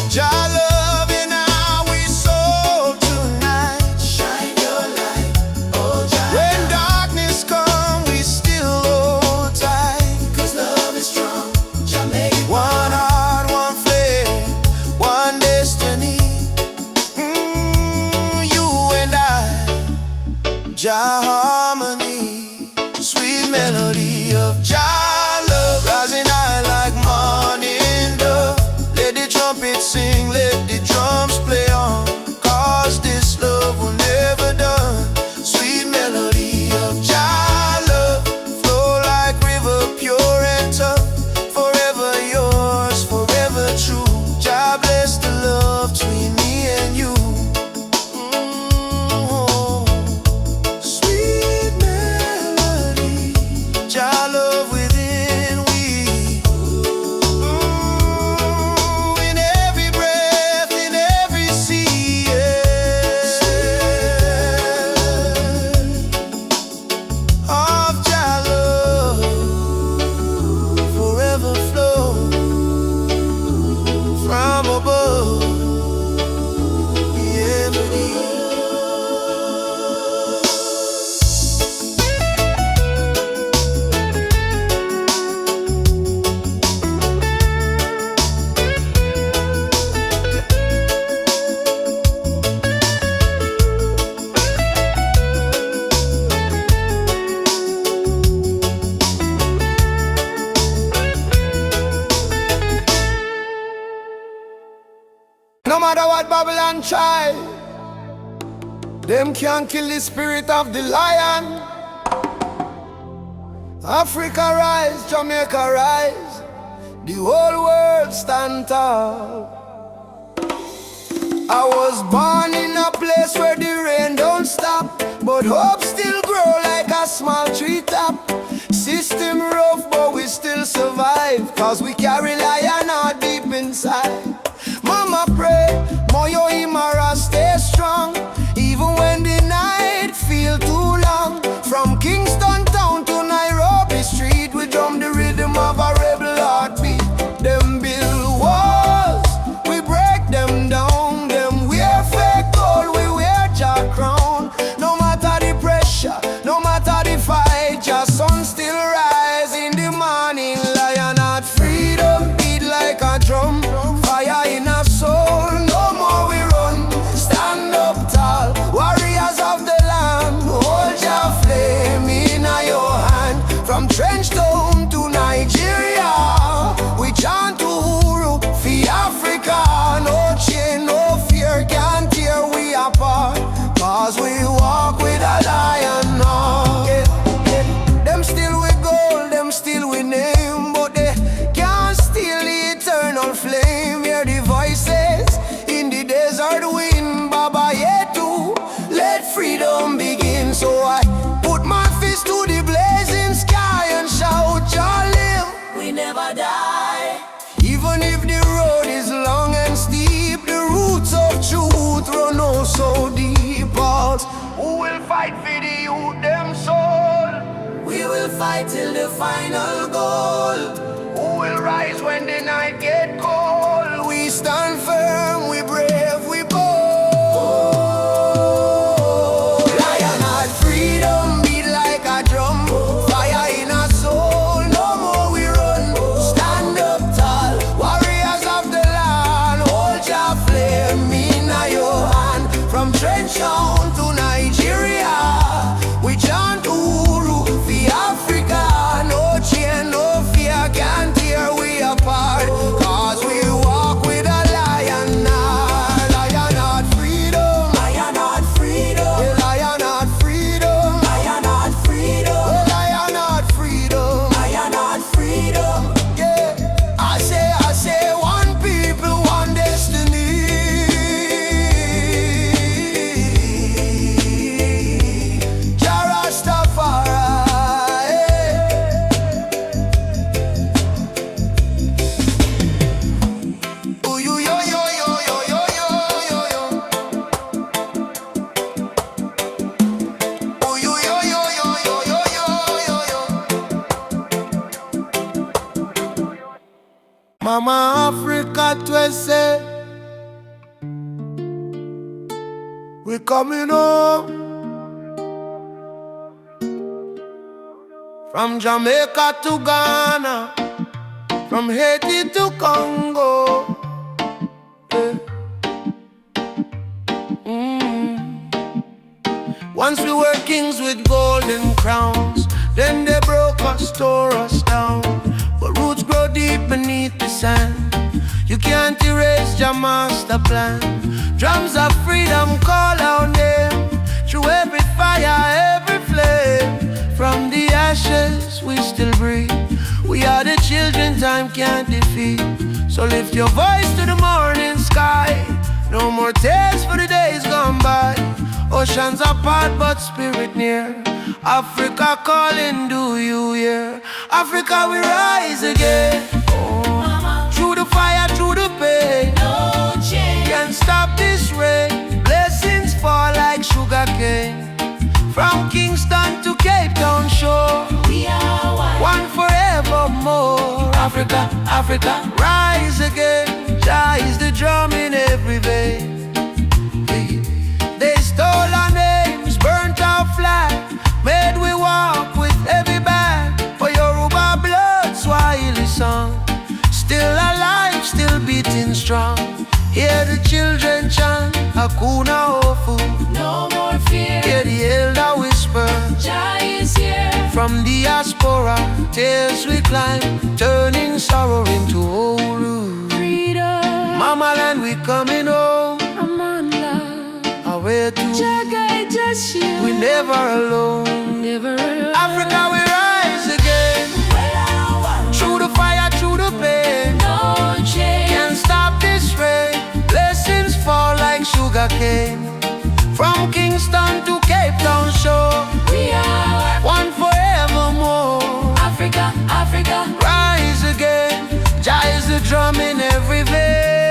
Jah love in our soul tonight. Shine your light, oh Jah. When darkness come, we still hold tight. 'Cause love is strong, Jamaican. One heart, one flame, one destiny. You and I, Jah harmony. Sweet melody of Jah love, rising high like morning dove. Let the trumpet sing, let the drums play on, 'cause this love will never done. Sweet melody of Jah love, flow like river, pure and tough. Forever yours, forever true. Jah bless the love between me and you. Sweet melody, Jah love within we. In every breath, in every sea, of Jah love, forever flow from above. Yeah, no matter what Babylon try, them can't kill the spirit of the lion. Africa rise, Jamaica rise, the whole world stand tall. I was born in a place where the rain don't stop, but hope still grow like a small tree top. System rough, but we still survive, 'cause we carry lion heart deep inside. Mama pray, Moyo Imara stay strong, even when the night feel too long. From Kingston town to Nairobi street, we drum the rhythm of a rebel heartbeat. Them build walls, we break them down. Them wear fake gold, we wear Jah crown. No matter the pressure, no matter the fight, Jah sun still rise in the morning. Lion heart freedom beat like a drum. Fire in our soul, no more we run. Stand up tall, warriors of the land. Hold your flame in your hand. From Trench Town to Nigeria, we chant Uhuru for Africa. No chain, no fear can tear we apart, 'cause we walk with a lion heart. Them still with gold, them still with name, but they can't steal the eternal flame. Hear the voices in the desert wind, Baba Yetu, let freedom begin. So I put my fist to the blazing sky and shout, Jah live, we never die. Even if the road is long and steep, the roots of truth run oh so deep. Pulse, who will fight for the youth, them soul? We will fight till the final goal. Who will rise when the night get cold? We stand firm, we brave, we bold. Lion heart freedom beat like a drum. Fire in our soul, no more we run. Stand up tall, warriors of the land. Hold your flame in your hand. From Trench Town to Nigeria, we chant Uhuru for Africa. No chain, no fear can tear we apart, 'cause we Mama Africa twese, we coming home. From Jamaica to Ghana, from Haiti to Congo, yeah. Once we were kings with golden crowns, then they broke us, tore us down. But roots grow deep beneath the sand. You can't erase your master plan. Drums of freedom call our name through every fire, every flame. From the ashes we still breathe. We are the children time can't defeat. So lift your voice to the morning sky. No more tears for the days gone by. Oceans apart but spirit near. Africa calling, do you hear? Africa we rise again. Oh. Through the fire, through the pain, no change. Can't stop this rain. Blessings fall like sugar cane. From Kingston to Cape Town shore, we are one forevermore. Africa, Africa, rise again. Jah is the drum in every vein. They stole our names, burnt our flag, made we walk with heavy bag. For Yoruba blood, Swahili song, still alive, still beating strong. Hear the children chant, Hakuna Hofu, no more fear. Hear the elder whisper, Jah is here. From the diaspora, tears we climb, turning sorrow into whole freedom. Mama land, we coming home. Away to Jaga, just you. We never alone. Never alone. Africa, we rise again. Through the fire, through the pain, no change. Can't stop this rain. Blessings fall like sugar cane. From Kingston to Cape Town shore, we are one forevermore. Africa, Africa, rise again. Jah is the drum in every vein.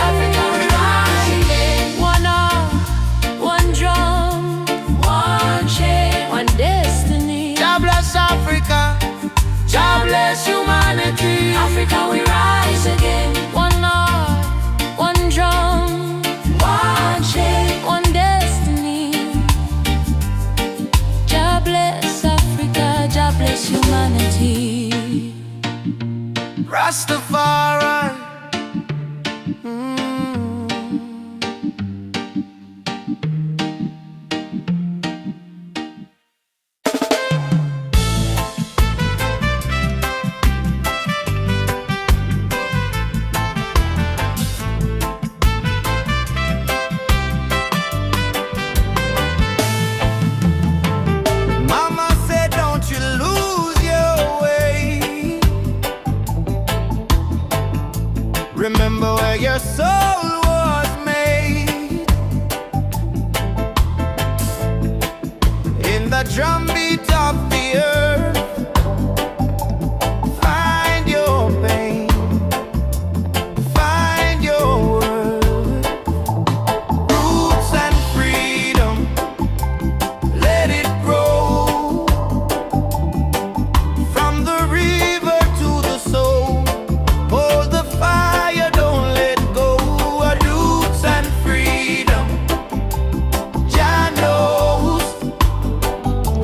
Africa, we rise again. One arm, one drum, one chain, one destiny. Jah bless Africa, Jah bless humanity. Africa, we rise again. One arm, one drum, one chain, one destiny. Jah bless Africa, Jah bless humanity. Rastafari. Mama said, don't you lose your way. Remember where your soul was made. In the drumbeat of the earth, find your pain, find your worth. Roots and freedom, let it grow. From the river to the soul, hold the fire, don't let go. Roots and freedom, Jah knows.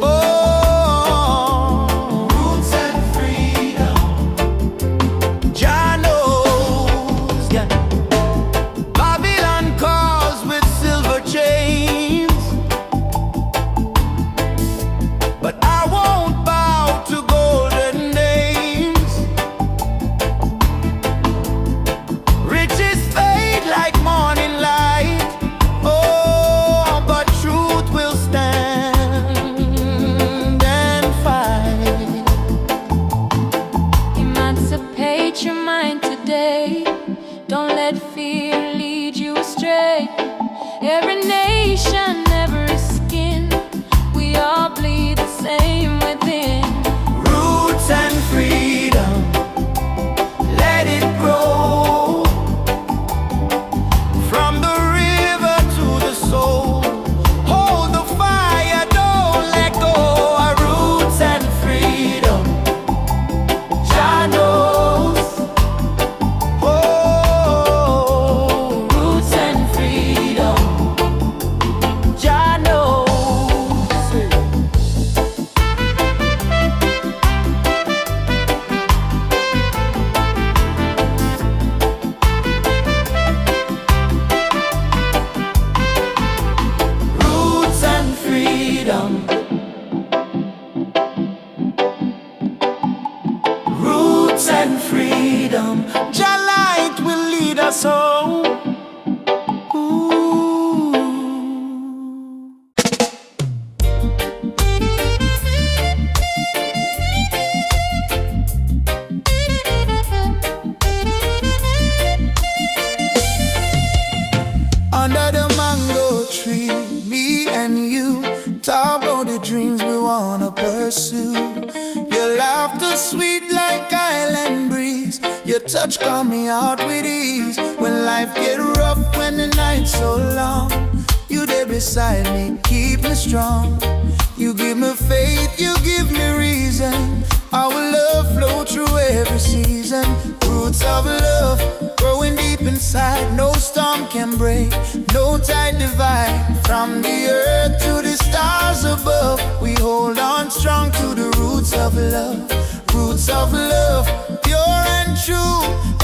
Oh, roots and freedom, Jah knows. Yeah. Babylon calls with silver chains, but I won't bow to golden names. Riches fade like morning light. Oh, but truth will stand and fight. Emancipate your mind today. Don't let fear lead you astray. Every nation, every skin, we all bleed the same within. Roots and freedom, let it grow. From the river to the soul, hold the fire, don't let go. Roots and freedom, Jah knows. under the mango tree, me and you talk about the dreams we wanna pursue. Your laughter sweet like island breeze, your touch calm me out with ease. When life get rough, when the night's so long, you there beside me, keep me strong. You give me faith, you give me reason. Our love flow through every season. Roots of love growing deep inside. No storm can break, no tide divide. From the earth to the stars above, we hold on strong to the roots of love. Roots of love, pure and true.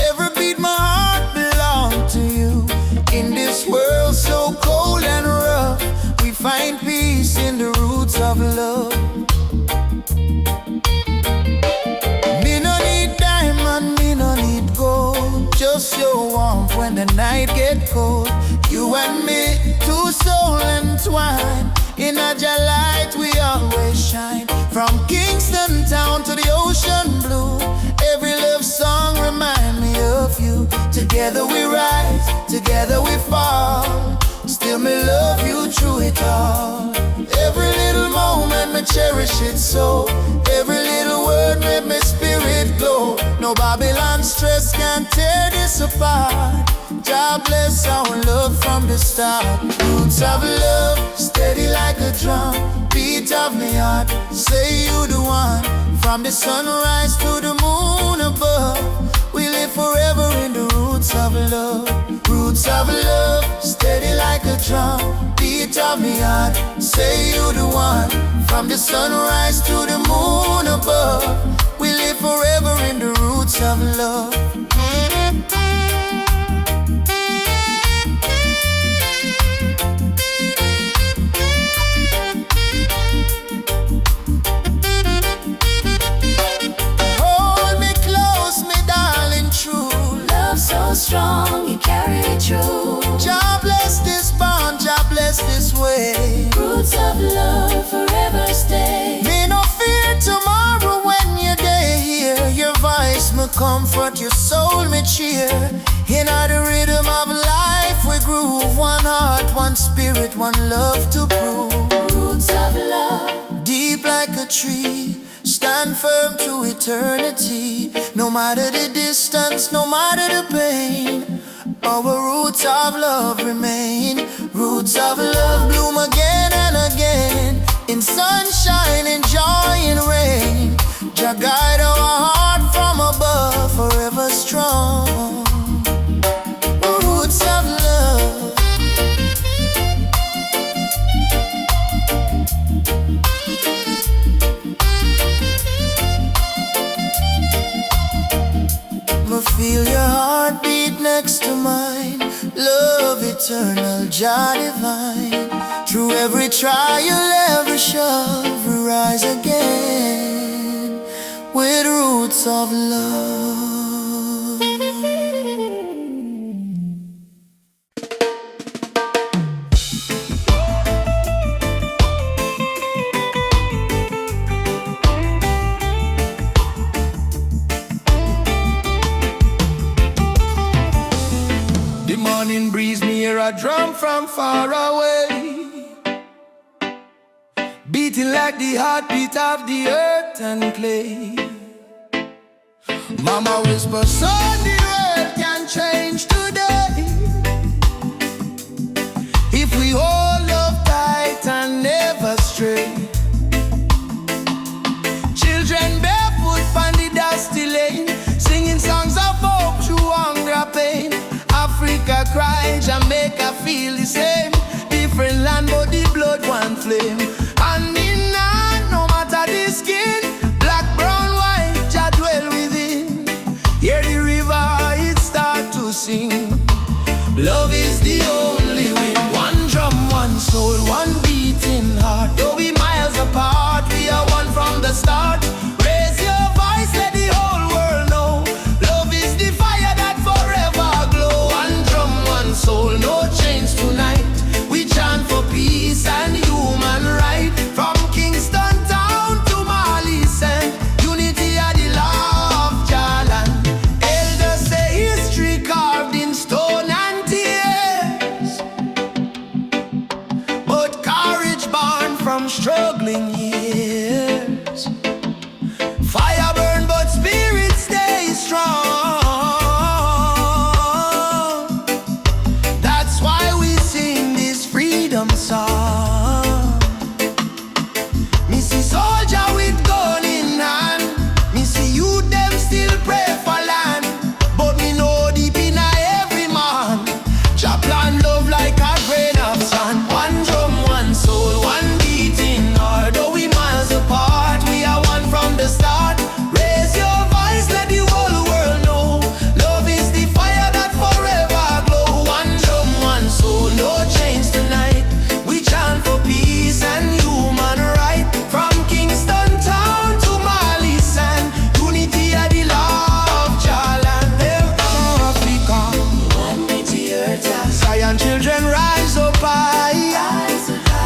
Every beat my heart belongs to you. In this world so cold and rough, we find peace in the roots of love. Me no need diamond, me no need gold, just your warmth when the night get cold. You and me, two souls entwined. In a light we always shine. From Kingston town to the ocean blue, every love song remind me of you. Together we rise, together we fall. Still me love you through it all. Every little moment me cherish it so. Every little word made my spirit glow. No Babylon stress can tear this apart. God bless our love from the start. Roots of love, steady like a drum. Beat of me heart, say you the one. From the sunrise to the moon above, we live forever in the roots of love. Roots of love, steady like a drum. Beat of me heart, say you the one. From the sunrise to the moon above, we live forever in the roots of love.
So strong, you carry it through.
God bless this bond, God bless this way.
Roots of love forever stay.
Me no fear tomorrow when you're here. Your voice me comfort, your soul me cheer. In the rhythm of life we groove. One heart, one spirit, one love to prove.
Roots of love,
deep like a tree, stand firm to eternity. No matter the distance, no matter the pain, our roots of love remain. Roots of love bloom again and again, in sunshine, in joy, in rain. Jah guide our heart from above, forever strong. Roots of love. Feel your heartbeat next to mine. Love eternal, Jah divine. Through every trial, every shove, we rise again with roots of love. Morning breeze, me hear a drum from far away, beating like the heartbeat of the earth and clay. Mama whisper, son, the world can change today if we hold love tight and never stray. Children barefoot on the dusty lane, singing songs of hope through hunger pain. Africa cry, Jamaica feel the same. Different land but the blood one flame. And in hand, no matter the skin, black, brown, white, Jah dwell within. Hear the river, it start to sing. Love is the only way. One drum, one soul, one beating heart. Though we miles apart, we are one from the start. Raise your voice, let the whole world know. Love is the fire that forever glow. One drum, one soul, no chains tonight. from struggling years. Fire burn but spirit stay strong. That's why we sing this freedom song. Me see soldier with gun in hand. Me see you them still pray for land. But me know deep in every man, Jah plan love like a grain of sand. One drum, one soul, one beating heart. Though we miles apart, we are one from the start. Raise your voice, let the whole world know. Love is the fire that forever glow. One drum, one soul, no change tonight. We chant for peace and human right. From Kingston town to Mali sand, unity are the law of Jah land. Africa, one mighty earth. Zion children rise up high.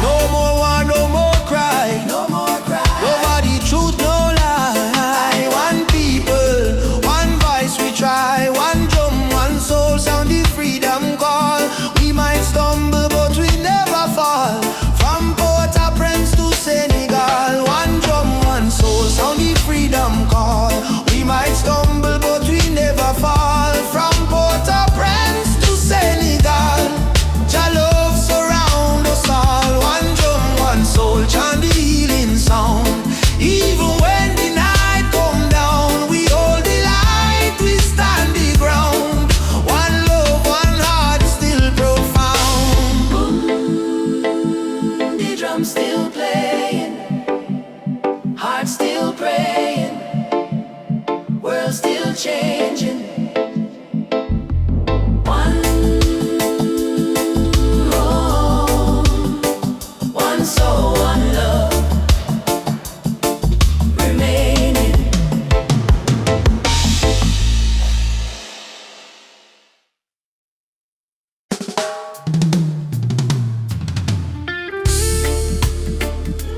No more war, no more cry. Nobody truth, no lie. One people, one voice we try. One drum, one soul, sound the freedom call. We might stumble, but we never fall. From Port-au-Prince to Senegal. One drum, one soul, sound the freedom call. We might stumble, but we never fall. From Port-au-Prince to Senegal. Jah love surround us all. One drum, one soul, chant the healing sound. Even when the night come down, we hold the light, we stand the ground. One love, one heart, still profound. The drum still playing, heart still praying, world still changing. One home, one soul, one love remaining.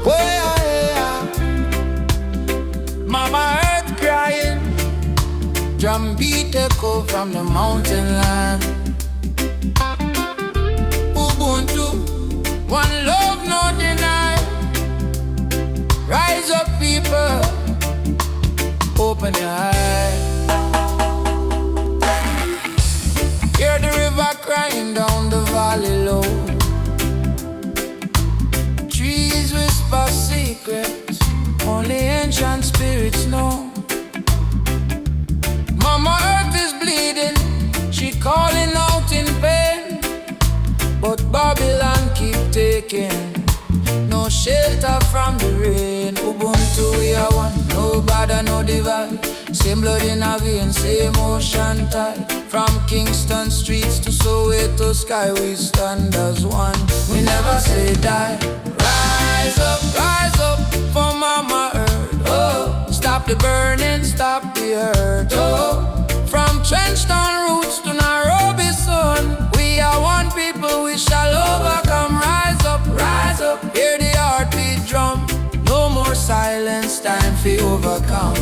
Oh, yeah. Mama earth crying, drum beat echo from the mountain land. Ubuntu, one love, no deny. Rise up, people, open your eyes. Hear the river crying down the valley low. Trees whisper secrets only ancient spirits know. Mama earth is bleeding, she calling out in pain. But Babylon keep taking no shelter from the rain. Ubuntu we are one, no bother, no divide. Same blood in our veins, same ocean tide. From Kingston streets to Soweto sky, we stand as one. We never say die. Rise up for Mama Earth. Oh, stop the burning, stop the hurt. Oh, from Trenchtown roots to Nairobi sun, we are one people, we shall overcome. Rise up, hear the heartbeat drum. No more silence, time for overcome.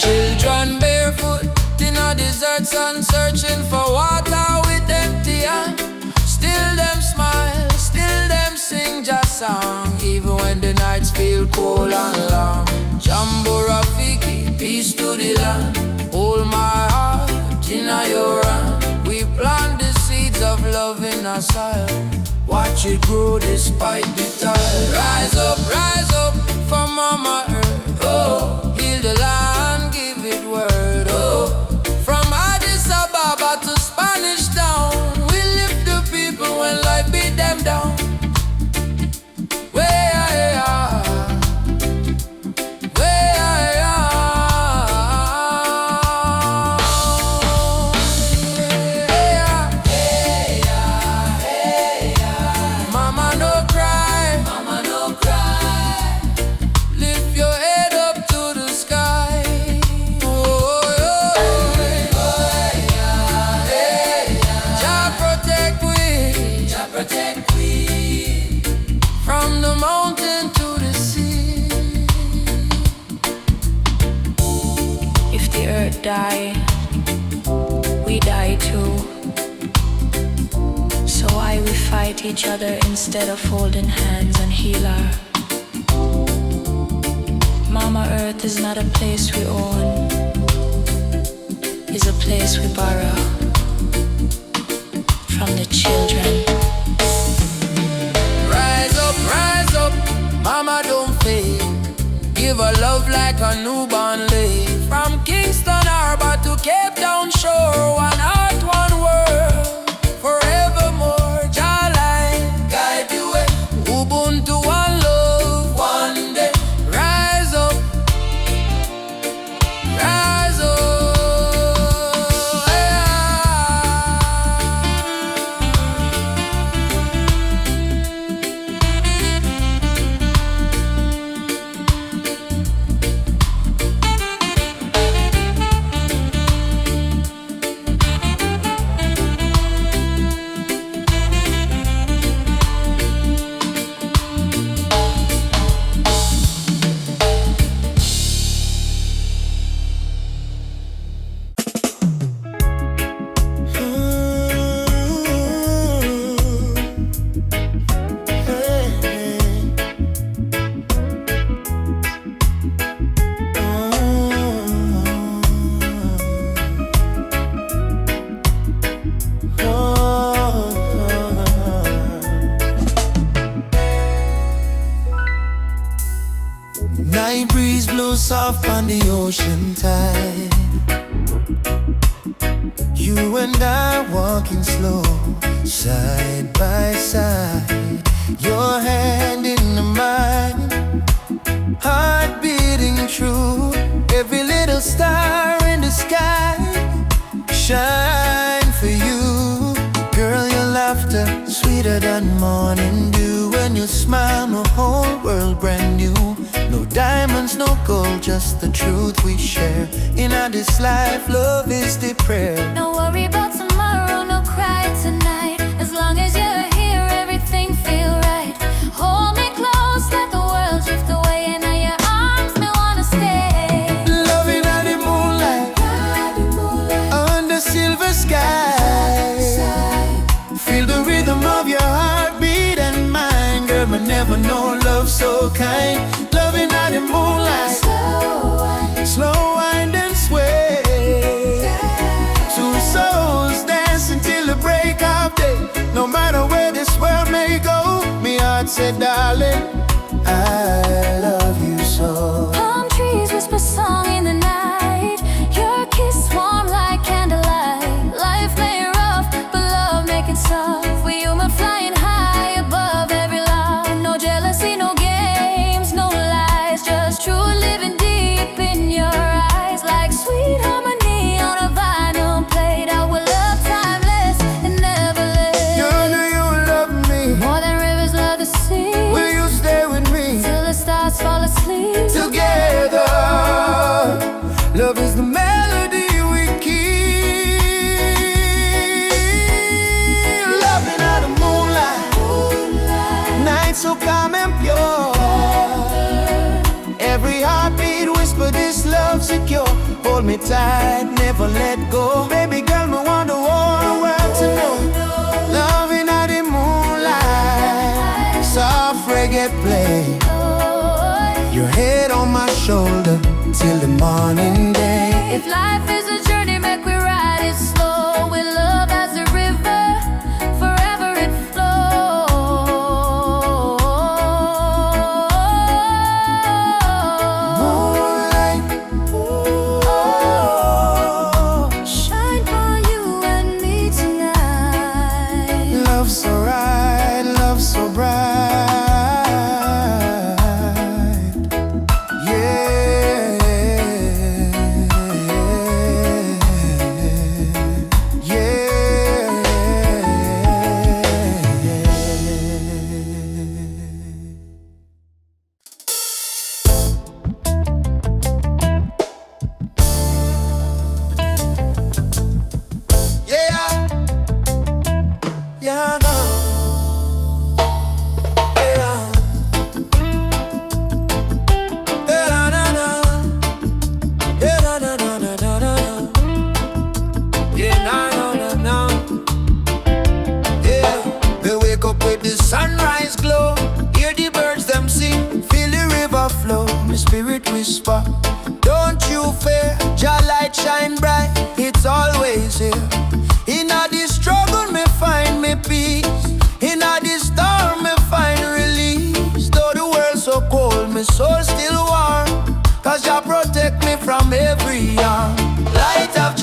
Children barefoot in a desert sun, searching for water with empty hand. Still them smile, still them sing just song, even when the nights feel cold and long. Jambo Rafiki, peace to the land. Hold my heart in your hand. We plant the seeds of love in our soil. Watch it grow despite the tide. Rise up for Mama Earth. Oh, heal the land, give it word. Oh, from Addis Ababa to Spanish Town, we lift the people when life beat them down. Mama no cry, lift your
fight each other instead of holding hands and heal her. Mama Earth is not a place we own, it's a place we borrow from the children.
Rise up, mama don't fade. Give her love like a newborn lay. From Kingston Harbor to Cape Town shore, one heart, one world, forevermore. Jah light guide the way. Ubuntu, one love, one day. Rise up, rise up. Yeah.
Night breeze blows soft on the ocean tide. You and I walking slow, side by side. Your hand in mine, heart beating true. Every little star in the sky shine for you. Girl, your laughter sweeter than morning dew. When you smile, my whole world brand new. No diamonds, no gold, just the truth we share. In our this life, love is the prayer.
No worry about tomorrow, no cry tonight. As long as you're here, everything feel right. Hold me close, let the world drift away. And now your arms, me wanna stay.
Loving at the moonlight, under silver sky. Feel the rhythm of your heartbeat and mine. Girl, but never know love so kind. Loving at the moonlight, slow wind and sway. Two souls dancing till the break of day. No matter where this world may go, me heart said, darling, I love you so.
Palm trees whisper song in the night. Your kiss warm like candlelight. Life may rough, but love make it soft. We human flying high above every line. No jealousy, no games, no lies. Just true living deep in your eyes. Like sweet harmony on a vinyl plate. Our love timeless and never late.
You know you love me.
More than rivers love the sea.
Will you stay with me?
Till the stars fall asleep.
Together, love is the melody we keep. Loving out the moonlight, night so calm and pure. Every heartbeat whisper this love secure. Hold me tight, never let go. Baby girl, me want the whole world to know. Loving out the moonlight, soft reggae play. Your head on my shoulder till the morning day.
If life is a journey, make we ride it slow. With love as a river, forever it
Moonlight,
flows. Shine for you and me tonight.
love so right, love so bright. Yeah.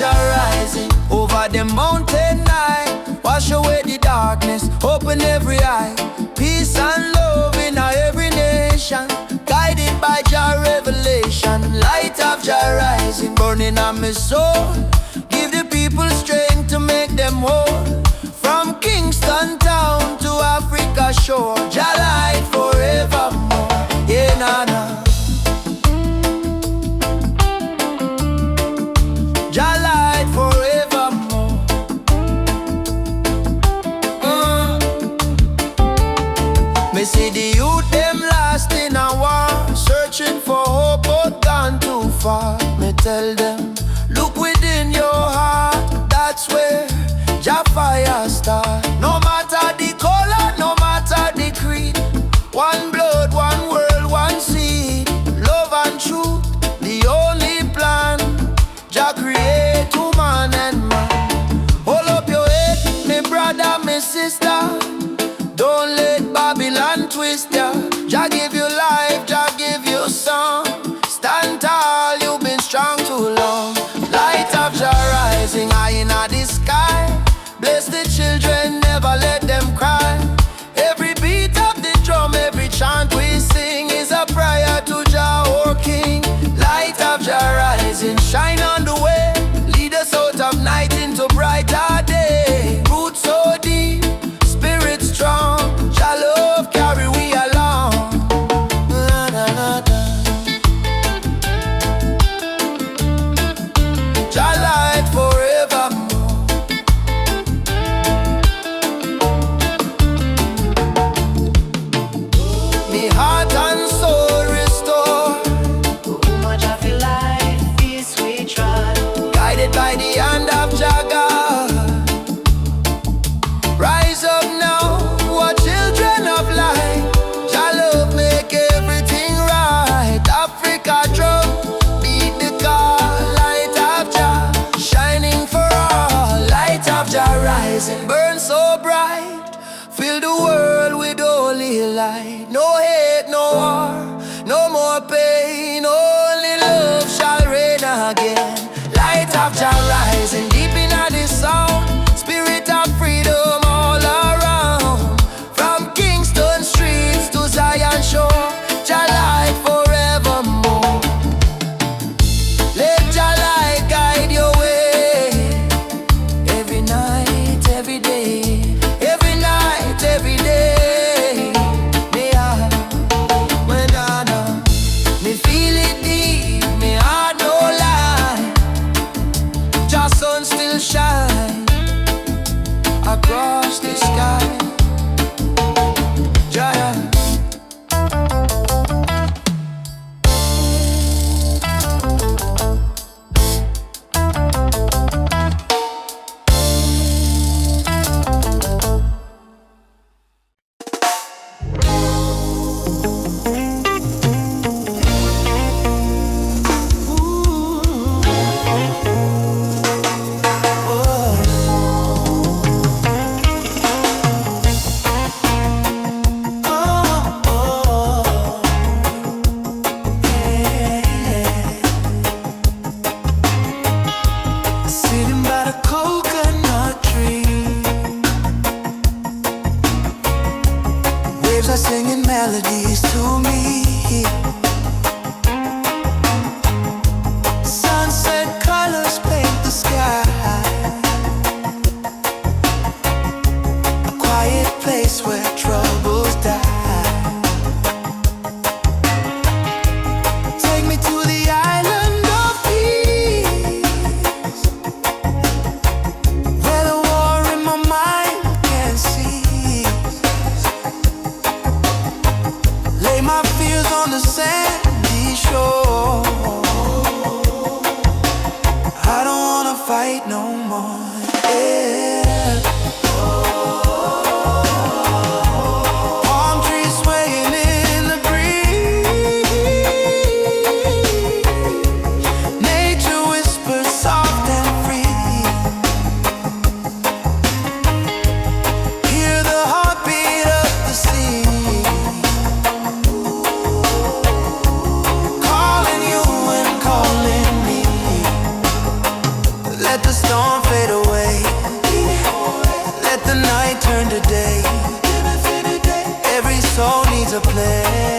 Jah rising over the mountain night. Wash away the darkness, open every eye. Peace and love in every nation, guided by Jah revelation. Light of Jah rising, burning on my soul. Give the people strength to make them whole. From Kingston town to Africa shore, Jah light forevermore. Yeah, nah, nah. Jah light forevermore. Me see the youth them lost in a war, searching for hope but gone too far. Me tell them, look within your heart, that's where Jah fire start. No matter the color, no matter the creed, one blood, one world, one seed. Love and truth, the only plan. Jah create woman and man. Hold up your head, me brother, me sister. Don't let Babylon twist ya. Jah give you life, Jah give you song. Stand tall, you've been strong too long. Light of Jah rising high in the sky. Bless the children, never let them cry. Every beat of the drum, every chant we sing is a prayer to Jah, our King. Light of Jah rising, shine on the way. Lead us out of night into brighter day. Roots so deep, spirit strong. Jah love carry we along. Na, na, na, na. Jah light forevermore. Me heart and soul restore.
Much of your life is withdrawn.
Guided by the hand of Jah God. Rise up now, what children of light. Jah love make everything right. Africa drum, beat the call. Light of Jah, shining for all. Light of Jah rising, burn so bright. Fill the world with holy light. No hate, no war, no more pain. Only love shall reign again. Light of Jah rising deep in the sound. Spirit of freedom all around. From Kingston streets to Zion shore, Jah light forevermore. Let Jah light guide your way. Every night, every day. Every night, every day. Me heart, me feel it deep, me heart no lie.
a place